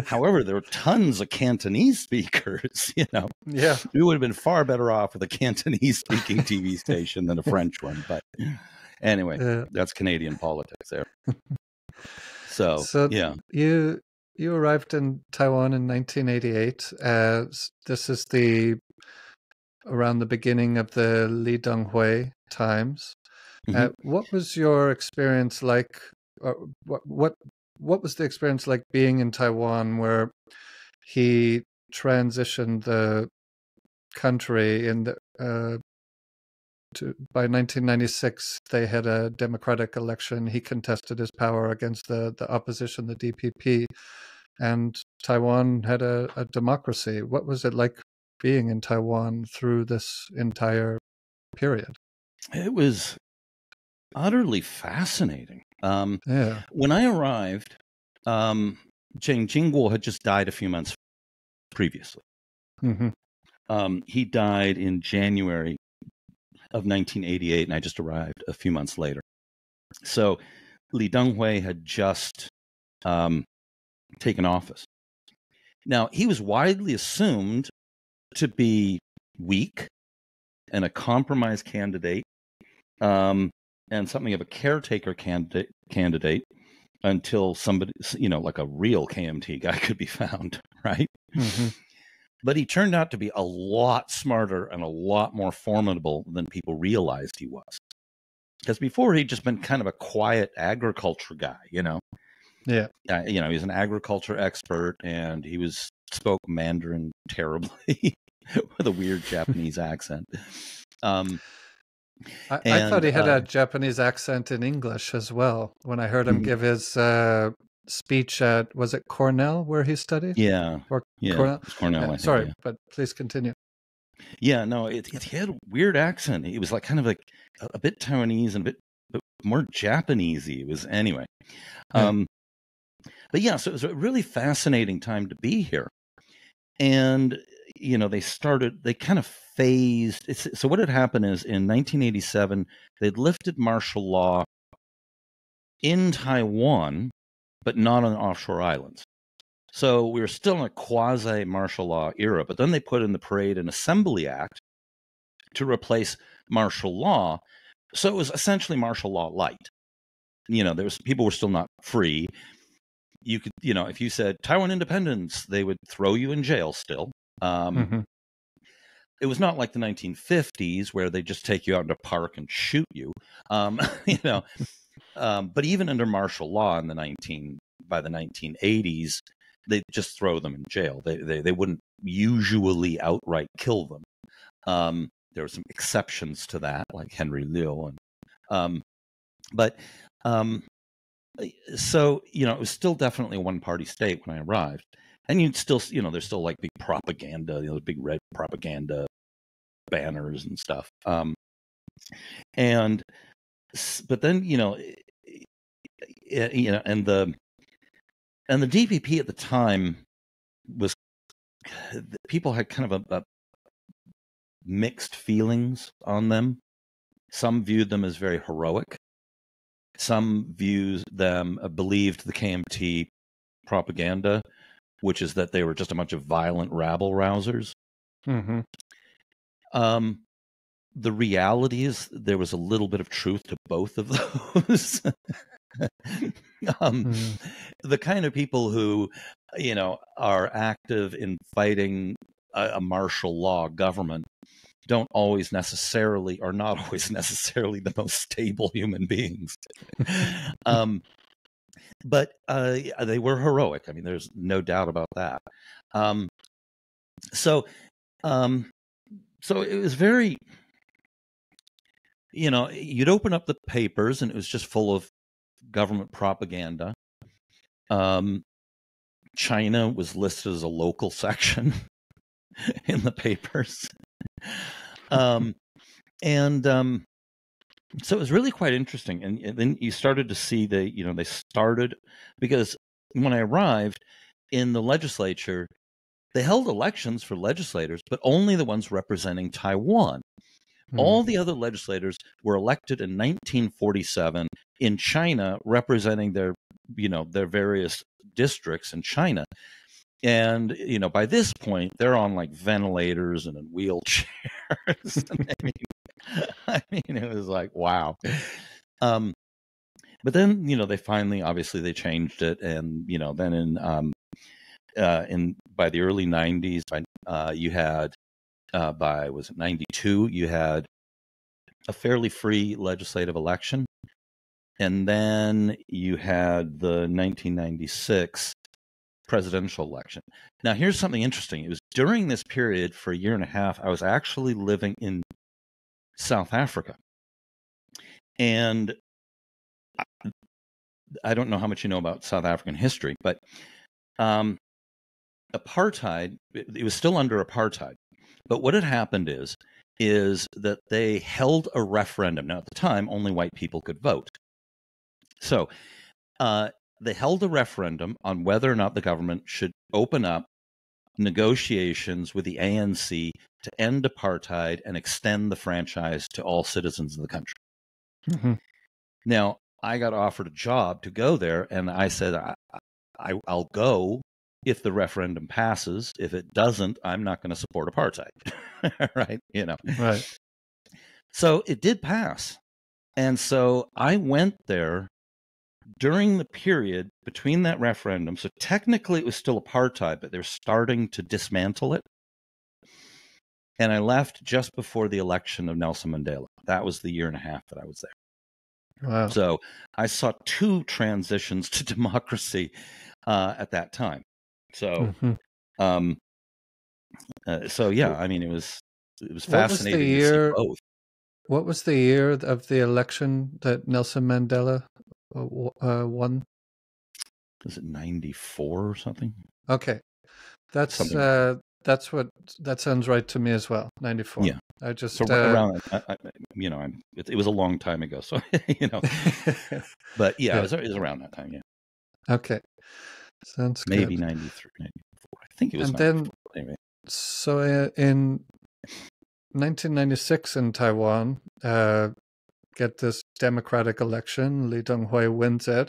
[SPEAKER 2] However, there were tons of Cantonese speakers,
[SPEAKER 1] Yeah.
[SPEAKER 2] We would have been far better off with a Cantonese speaking TV station than a French one. But anyway, that's Canadian politics there. So yeah.
[SPEAKER 1] You arrived in Taiwan in 1988. This is around the beginning of the Li Donghui times. What was your experience like? What was the experience like being in Taiwan, where he transitioned the country in the by 1996, they had a democratic election. He contested his power against the opposition, the DPP, and Taiwan had a democracy. What was it like being in Taiwan through this entire period?
[SPEAKER 2] It was utterly fascinating.
[SPEAKER 1] Yeah.
[SPEAKER 2] When I arrived, Cheng Jingguo had just died a few months previously. He died in January of 1988, and I just arrived a few months later. So Li Denghui had just taken office. Now, he was widely assumed to be weak and a compromise candidate, and something of a caretaker candidate until somebody, like a real KMT guy could be found, right? But he turned out to be a lot smarter and a lot more formidable than people realized he was. Because before, he'd just been kind of a quiet agriculture guy, Yeah. He's an agriculture expert, and he spoke Mandarin terribly with a weird Japanese accent.
[SPEAKER 1] I thought he had a Japanese accent in English as well when I heard him give his speech at, was it Cornell where he studied?
[SPEAKER 2] Yeah.
[SPEAKER 1] Or
[SPEAKER 2] yeah.
[SPEAKER 1] Cornell?
[SPEAKER 2] Cornell, I think,
[SPEAKER 1] sorry,
[SPEAKER 2] yeah.
[SPEAKER 1] But please continue.
[SPEAKER 2] Yeah, no, it had a weird accent. It was like kind of like a bit Taiwanese and a bit more Japanesey. It was anyway. Yeah. But yeah, so it was a really fascinating time to be here. And, they kind of phased. So what had happened is in 1987, they'd lifted martial law in Taiwan, but not on offshore islands. So we were still in a quasi-martial law era, but then they put in the Parade and Assembly Act to replace martial law. So it was essentially martial law light. People were still not free. You could, if you said Taiwan independence, they would throw you in jail still. It was not like the 1950s where they just take you out into a park and shoot you. But even under martial law by the 1980s, they just throw them in jail. They wouldn't usually outright kill them. There were some exceptions to that, like Henry Liu, so it was still definitely a one-party state when I arrived, and you'd still, there's still like big propaganda, big red propaganda banners and stuff. But then and the DPP at the time was, people had kind of a mixed feelings on them. Some viewed them as very heroic. Some believed the KMT propaganda, which is that they were just a bunch of violent rabble rousers. The reality is there was a little bit of truth to both of those. The kind of people who, are active in fighting a martial law government are not always necessarily the most stable human beings. But they were heroic. I mean, there's no doubt about that. So it was very, you'd open up the papers and it was just full of government propaganda. China was listed as a local section in the papers. So it was really quite interesting. And then you started to see because when I arrived in the legislature, they held elections for legislators, but only the ones representing Taiwan. All the other legislators were elected in 1947 in China, representing their various districts in China. And, by this point, they're on like ventilators and in wheelchairs. I mean, it was like, wow. But then, they finally, obviously they changed it. And, then by the early 90s, you had, was it 92, you had a fairly free legislative election. And then you had the 1996 presidential election. Now, here's something interesting. It was during this period for a year and a half, I was actually living in South Africa. And I don't know how much you know about South African history, but apartheid, it was still under apartheid. But what had happened is that they held a referendum. Now, at the time, only white people could vote. So they held a referendum on whether or not the government should open up negotiations with the ANC to end apartheid and extend the franchise to all citizens of the country.
[SPEAKER 1] Mm-hmm.
[SPEAKER 2] Now, I got offered a job to go there, and I said, I'll go if the referendum passes. If it doesn't, I'm not going to support apartheid. Right?
[SPEAKER 1] Right.
[SPEAKER 2] So it did pass. And so I went there during the period between that referendum. So technically it was still apartheid, but they're starting to dismantle it. And I left just before the election of Nelson Mandela. That was the year and a half that I was there.
[SPEAKER 1] Wow.
[SPEAKER 2] So I saw two transitions to democracy at that time. So,
[SPEAKER 1] Mm-hmm.
[SPEAKER 2] Yeah, I mean, it was fascinating to see both.
[SPEAKER 1] What was the year of the election that Nelson Mandela won?
[SPEAKER 2] Was it 94 or something?
[SPEAKER 1] Okay, that sounds right to me as well. 94.
[SPEAKER 2] Yeah,
[SPEAKER 1] I just
[SPEAKER 2] so around it was a long time ago, so but yeah, it was around that time. Yeah.
[SPEAKER 1] Okay, sounds
[SPEAKER 2] maybe
[SPEAKER 1] good.
[SPEAKER 2] 93, 94. I think it was.
[SPEAKER 1] And
[SPEAKER 2] 94,
[SPEAKER 1] then,
[SPEAKER 2] anyway.
[SPEAKER 1] So in 1996 in Taiwan, get this democratic election. Lee Teng-hui wins it.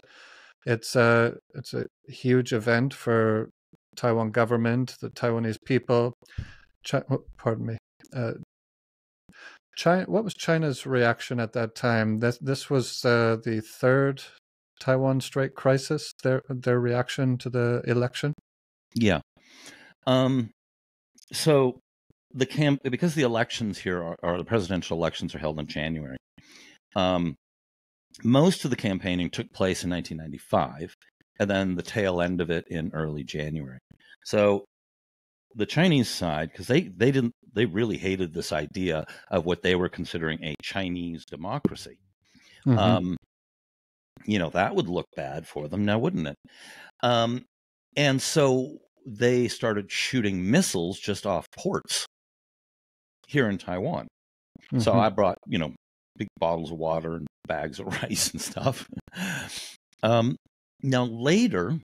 [SPEAKER 1] It's a huge event for Taiwan government, the Taiwanese people. Pardon me. China. What was China's reaction at that time? This was the third Taiwan Strait crisis. Their reaction to the election.
[SPEAKER 2] Yeah. So because the elections here are the presidential elections are held in January. Most of the campaigning took place in 1995, and then the tail end of it in early January. So the Chinese side, because they really hated this idea of what they were considering a Chinese democracy.
[SPEAKER 1] Mm-hmm.
[SPEAKER 2] That would look bad for them now, wouldn't it? And so they started shooting missiles just off ports here in Taiwan. Mm-hmm. So I brought, big bottles of water and bags of rice and stuff. Now later,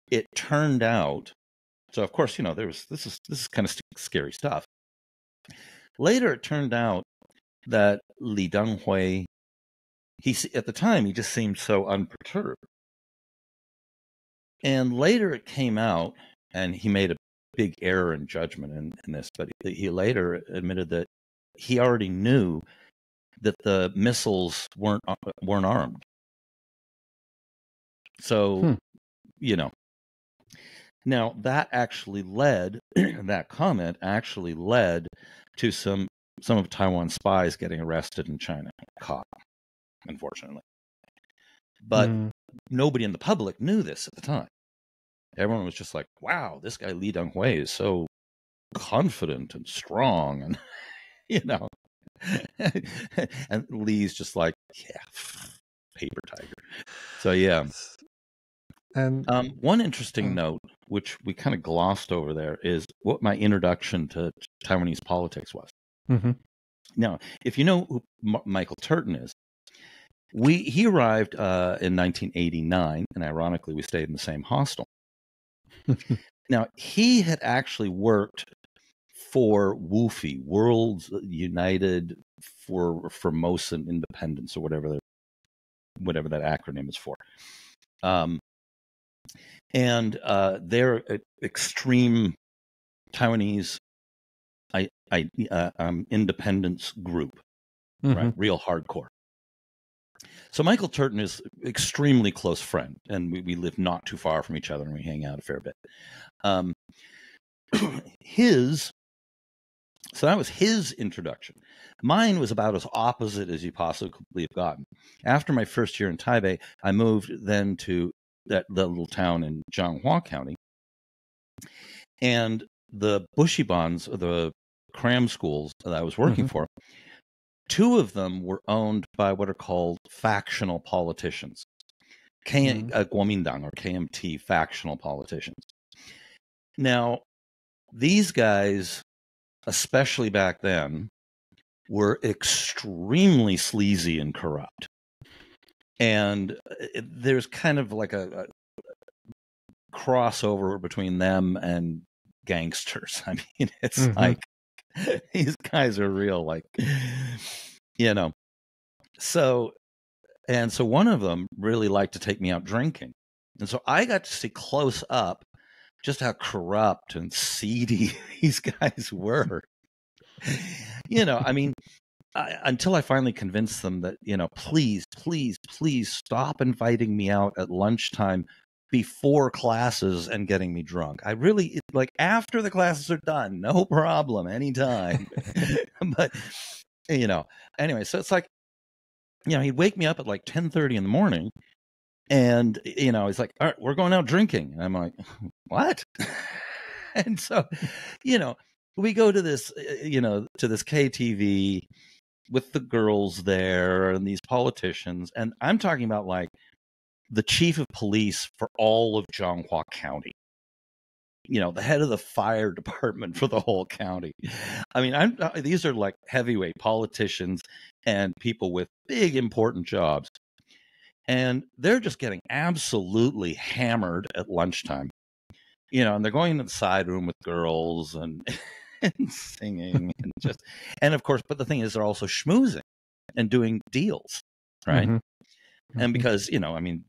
[SPEAKER 2] it turned out. So of course, this is kind of scary stuff. Later, it turned out that Lee Teng-hui, at the time, he just seemed so unperturbed. And later it came out, and he made a big error in judgment in this, but he later admitted that he already knew that the missiles weren't armed. So, now that actually that comment actually led to some of Taiwan's spies getting arrested in China, caught, unfortunately. But nobody in the public knew this at the time. Everyone was just like, wow, this guy Lee Teng-hui is so confident and strong. And, and Lee's just like, yeah, paper tiger. So, yeah. And one interesting note, which we kind of glossed over there, is what my introduction to Taiwanese politics was.
[SPEAKER 1] Mm-hmm.
[SPEAKER 2] Now, if you know who Michael Turton is, he arrived in 1989, and ironically, we stayed in the same hostel. Now, he had actually worked for WUFI, World United for Formosan Independence, or whatever that acronym is for. And they're an extreme Taiwanese independence group, right? Real hardcore. So Michael Turton is an extremely close friend, and we live not too far from each other, and we hang out a fair bit. So that was his introduction. Mine was about as opposite as you possibly have gotten. After my first year in Taipei, I moved then to the little town in Zhanghua County. And the bushibans, the cram schools that I was working for, Two of them were owned by what are called factional politicians, Kuomintang or KMT factional politicians. Now, these guys, especially back then, were extremely sleazy and corrupt. And there's kind of like a crossover between them and gangsters. I mean, it's like these guys are real, like, you know. So one of them really liked to take me out drinking. And so I got to see close up just how corrupt and seedy these guys were. You know, I mean, until I finally convinced them that, you know, please stop inviting me out at lunchtime before classes and getting me drunk. I really, like, after the classes are done, no problem, anytime. But, you know, anyway, so it's like, you know, he'd wake me up at like 10:30 in the morning and, you know, he's like, all right, we're going out drinking. And I'm like, what? And so, you know, we go to this, you know, to this KTV with the girls there and these politicians. And I'm talking about like the chief of police for all of Zhonghua County, you know, the head of the fire department for the whole county. I mean, these are like heavyweight politicians and people with big, important jobs. And they're just getting absolutely hammered at lunchtime, you know, and they're going into the side room with girls and, and singing and just, and of course, but the thing is, they're also schmoozing and doing deals, right? And because, you know, I mean,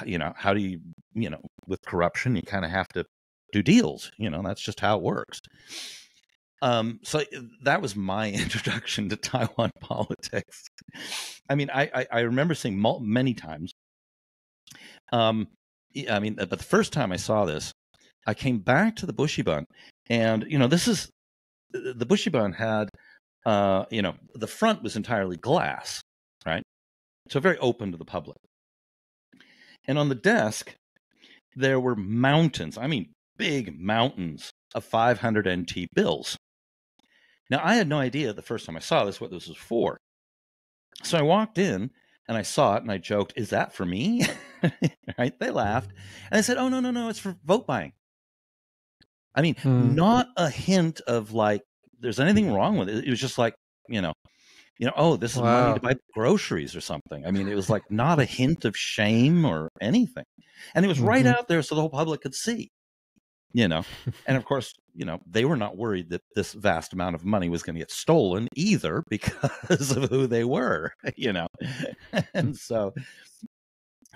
[SPEAKER 2] you know, how do you, you know, with corruption, you kind of have to do deals, you know, that's just how it works. So that was my introduction to Taiwan politics. I mean, I remember seeing many times. I mean, but the first time I saw this, I came back to the Bushiban, and, you know, this is, the Bushiban had, you know, the front was entirely glass, right? So very open to the public. And on the desk, there were mountains, I mean, big mountains of 500 NT bills. Now, I had no idea the first time I saw this what this was for. So I walked in and I saw it and I joked, is that for me? Right? They laughed. And I said, oh, no, it's for vote buying. I mean, not a hint of like, there's anything wrong with it. It was just like, you know, oh, this is money to buy groceries or something. I mean, it was like not a hint of shame or anything. And it was right out there so the whole public could see, you know. And of course, you know, they were not worried that this vast amount of money was going to get stolen either because of who they were, you know. And so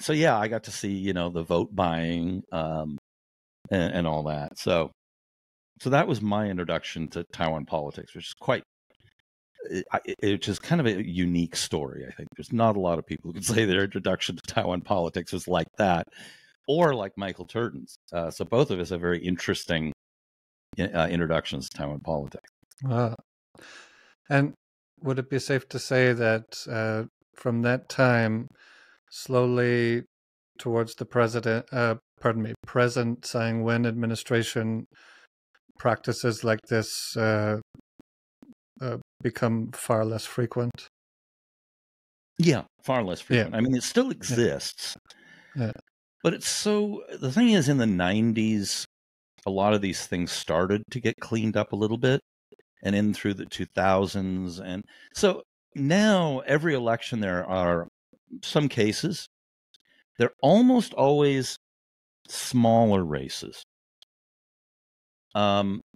[SPEAKER 2] yeah, I got to see, you know, the vote buying and all that. So that was my introduction to Taiwan politics, which is quite, it's just kind of a unique story. I think there's not a lot of people who can say their introduction to Taiwan politics was like that, or like Michael Turton's. So both of us have very interesting introductions to Taiwan politics.
[SPEAKER 1] And would it be safe to say that from that time, slowly towards the present Tsai Ing-wen administration, practices like this become far less frequent?
[SPEAKER 2] Yeah, far less frequent. Yeah. I mean, it still exists. Yeah. But it's so, the thing is, in the 90s, a lot of these things started to get cleaned up a little bit, and in through the 2000s. And so now every election, there are some cases, they're almost always smaller races.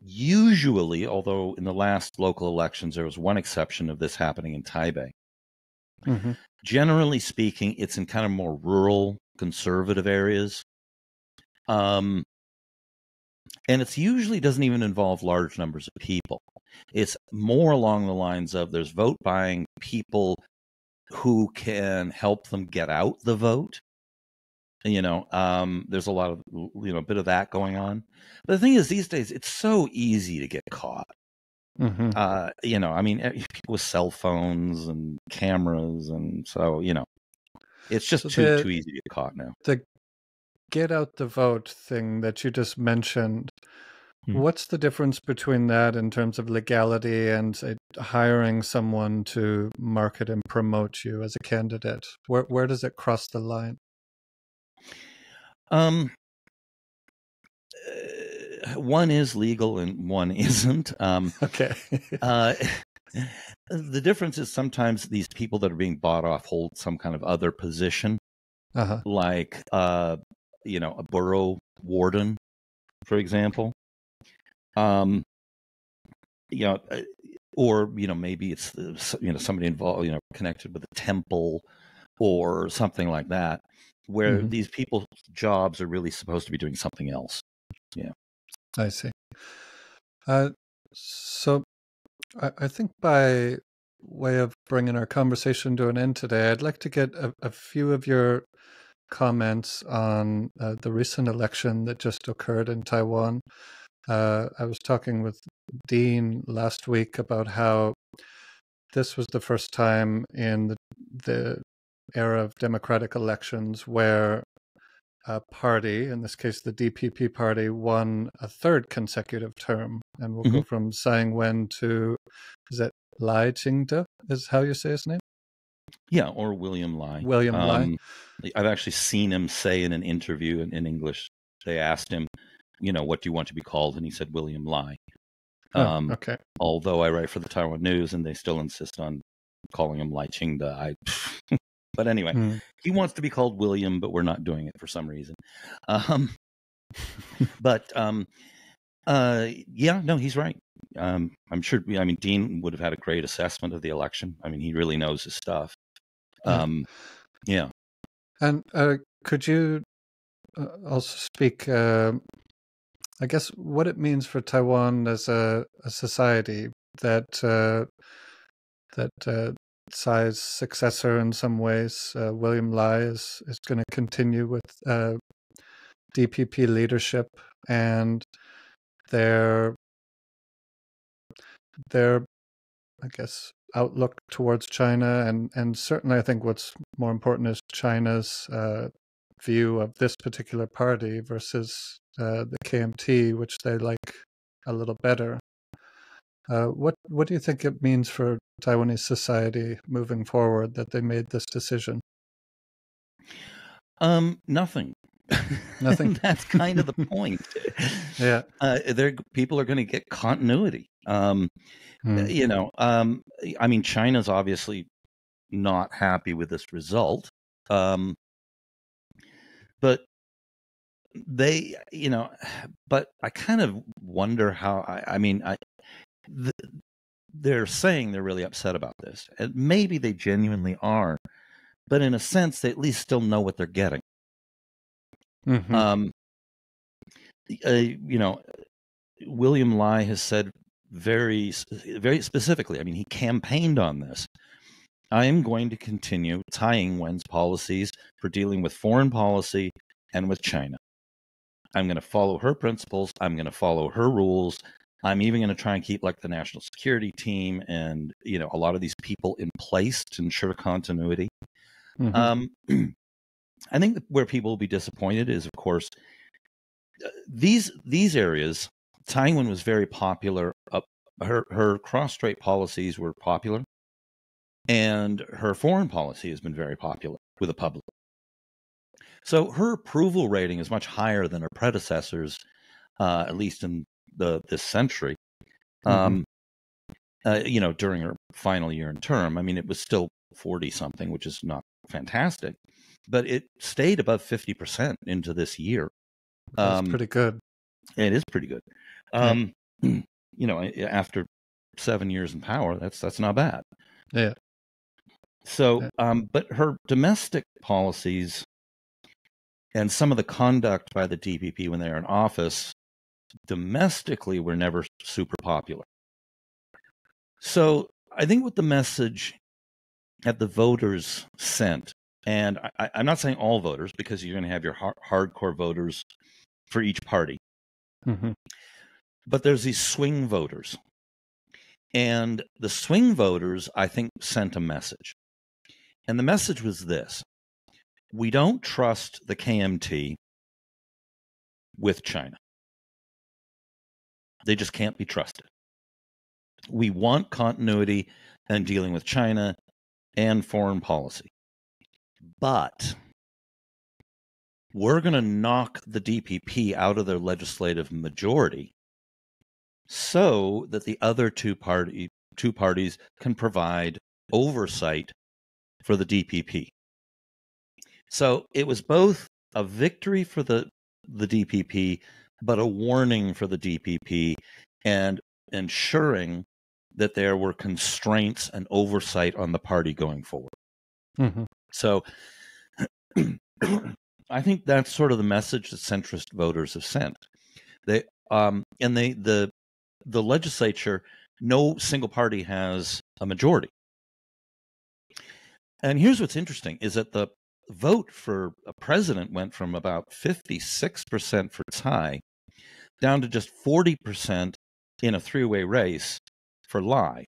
[SPEAKER 2] Usually, although in the last local elections, there was one exception of this happening in Taipei. Generally speaking, it's in kind of more rural, conservative areas. And it's usually doesn't even involve large numbers of people. It's more along the lines of there's vote buying, people who can help them get out the vote. You know, there's a lot of, you know, a bit of that going on. But the thing is, these days, it's so easy to get caught. You know, I mean, people with cell phones and cameras. And so, you know, it's just too easy to get caught now.
[SPEAKER 1] The get out the vote thing that you just mentioned, what's the difference between that in terms of legality and, say, hiring someone to market and promote you as a candidate? Where does it cross the line?
[SPEAKER 2] One is legal and one isn't.
[SPEAKER 1] Okay.
[SPEAKER 2] The difference is sometimes these people that are being bought off hold some kind of other position, like a borough warden, for example. Or maybe it's somebody involved, connected with a temple or something like that, where these people's jobs are really supposed to be doing something else. Yeah,
[SPEAKER 1] I see. So I think by way of bringing our conversation to an end today, I'd like to get a few of your comments on the recent election that just occurred in Taiwan. I was talking with Dean last week about how this was the first time in the era of democratic elections where a party, in this case the DPP party, won a third consecutive term. And we'll go from Tsai Ing-wen to, is it Lai Ching-te, is how you say his name?
[SPEAKER 2] Yeah, or William Lai.
[SPEAKER 1] William Lai.
[SPEAKER 2] I've actually seen him say in an interview in English, they asked him, what do you want to be called? And he said William Lai.
[SPEAKER 1] Okay.
[SPEAKER 2] Although I write for the Taiwan News and they still insist on calling him Lai Ching-te. But anyway, he wants to be called William, but we're not doing it for some reason. But yeah, no, he's right. I'm sure. Dean would have had a great assessment of the election. He really knows his stuff. Yeah.
[SPEAKER 1] And could you also speak, I guess, what it means for Taiwan as a society that Tsai's successor in some ways, William Lai, is going to continue with DPP leadership and their I guess outlook towards China, and certainly I think what's more important is China's view of this particular party versus the KMT, which they like a little better. What do you think it means for Taiwanese society moving forward that they made this decision?
[SPEAKER 2] Nothing.
[SPEAKER 1] Nothing.
[SPEAKER 2] That's kind of the point.
[SPEAKER 1] Yeah.
[SPEAKER 2] People are going to get continuity. China's obviously not happy with this result. But they, but I kind of wonder how, they're saying they're really upset about this, and maybe they genuinely are, but in a sense, they at least still know what they're getting. William Lai has said very, very specifically, he campaigned on this. I am going to continue Tsai Ing-wen's policies for dealing with foreign policy and with China. I'm going to follow her principles. I'm going to follow her rules. I'm even going to try and keep the national security team and, a lot of these people in place to ensure continuity. I think where people will be disappointed is, of course, these areas. Tsai Ing-wen was very popular. Her cross-strait policies were popular, and her foreign policy has been very popular with the public. So her approval rating is much higher than her predecessors, at least in this century. During her final year in term, it was still 40-something, which is not fantastic, but it stayed above 50% into this year.
[SPEAKER 1] That's pretty good.
[SPEAKER 2] It is pretty good. After 7 years in power, that's not bad.
[SPEAKER 1] Yeah.
[SPEAKER 2] So, but her domestic policies and some of the conduct by the DPP when they were in office domestically were never super popular. So I think what the message that the voters sent, and I'm not saying all voters, because you're going to have your hardcore voters for each party, but there's these swing voters. And the swing voters, I think, sent a message. And the message was this: we don't trust the KMT with China. They just can't be trusted. We want continuity and dealing with China and foreign policy. But we're going to knock the DPP out of their legislative majority so that the other two parties can provide oversight for the DPP. So it was both a victory for the DPP, but a warning for the DPP, and ensuring that there were constraints and oversight on the party going forward.
[SPEAKER 1] Mm-hmm.
[SPEAKER 2] So I think that's sort of the message that centrist voters have sent. They the legislature, no single party has a majority. And here's what's interesting is that the vote for a president went from about 56% for Tsai down to just 40% in a three-way race for Lai.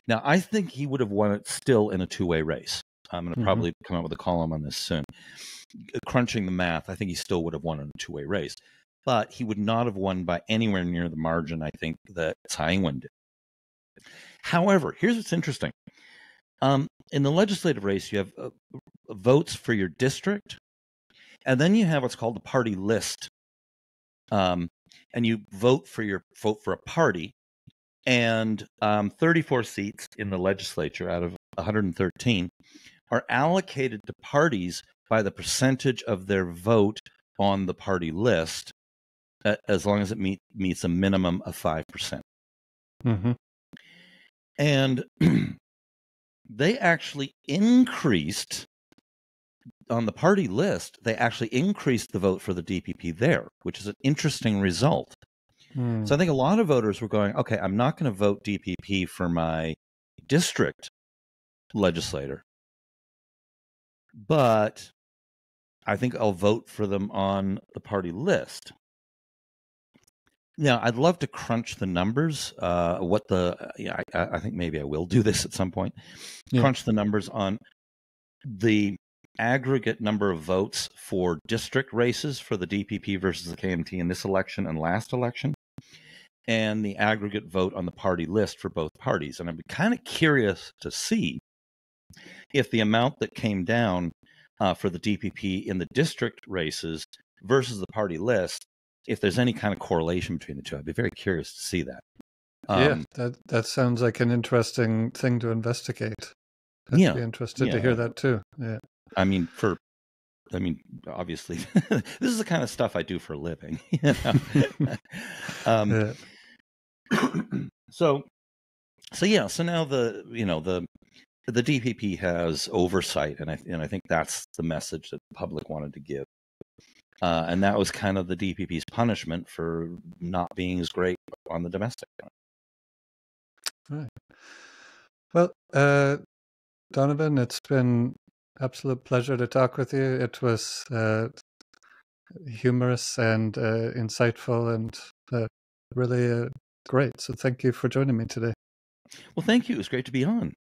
[SPEAKER 2] Now, I think he would have won it still in a two-way race. I'm going to probably come out with a column on this soon. Crunching the math, I think he still would have won in a two-way race. But he would not have won by anywhere near the margin, I think, that Tsai Ing-wen did. However, here's what's interesting. In the legislative race, you have votes for your district, and then you have what's called the party list. And you vote for a party, and 34 seats in the legislature out of 113 are allocated to parties by the percentage of their vote on the party list, as long as it meets a minimum of 5%.
[SPEAKER 1] Mm-hmm.
[SPEAKER 2] And they actually increased, on the party list, they actually increased the vote for the DPP there, which is an interesting result. So I think a lot of voters were going, okay, I'm not going to vote DPP for my district legislator, but I think I'll vote for them on the party list. Now, I'd love to crunch the numbers. I think maybe I will do this at some point. Yeah. Crunch the numbers on the aggregate number of votes for district races for the DPP versus the KMT in this election and last election, and the aggregate vote on the party list for both parties. And I'm kind of curious to see if the amount that came down for the DPP in the district races versus the party list, if there's any kind of correlation between the two. I'd be very curious to see that.
[SPEAKER 1] That sounds like an interesting thing to investigate. I'd be interested to hear that too. Yeah.
[SPEAKER 2] I mean, obviously, this is the kind of stuff I do for a living. You know? So now the DPP has oversight, and I think that's the message that the public wanted to give. And that was kind of the DPP's punishment for not being as great on the domestic front.
[SPEAKER 1] Right. Well, Donovan, it's been absolute pleasure to talk with you. It was humorous and insightful and really great. So thank you for joining me today.
[SPEAKER 2] Well, thank you. It was great to be on.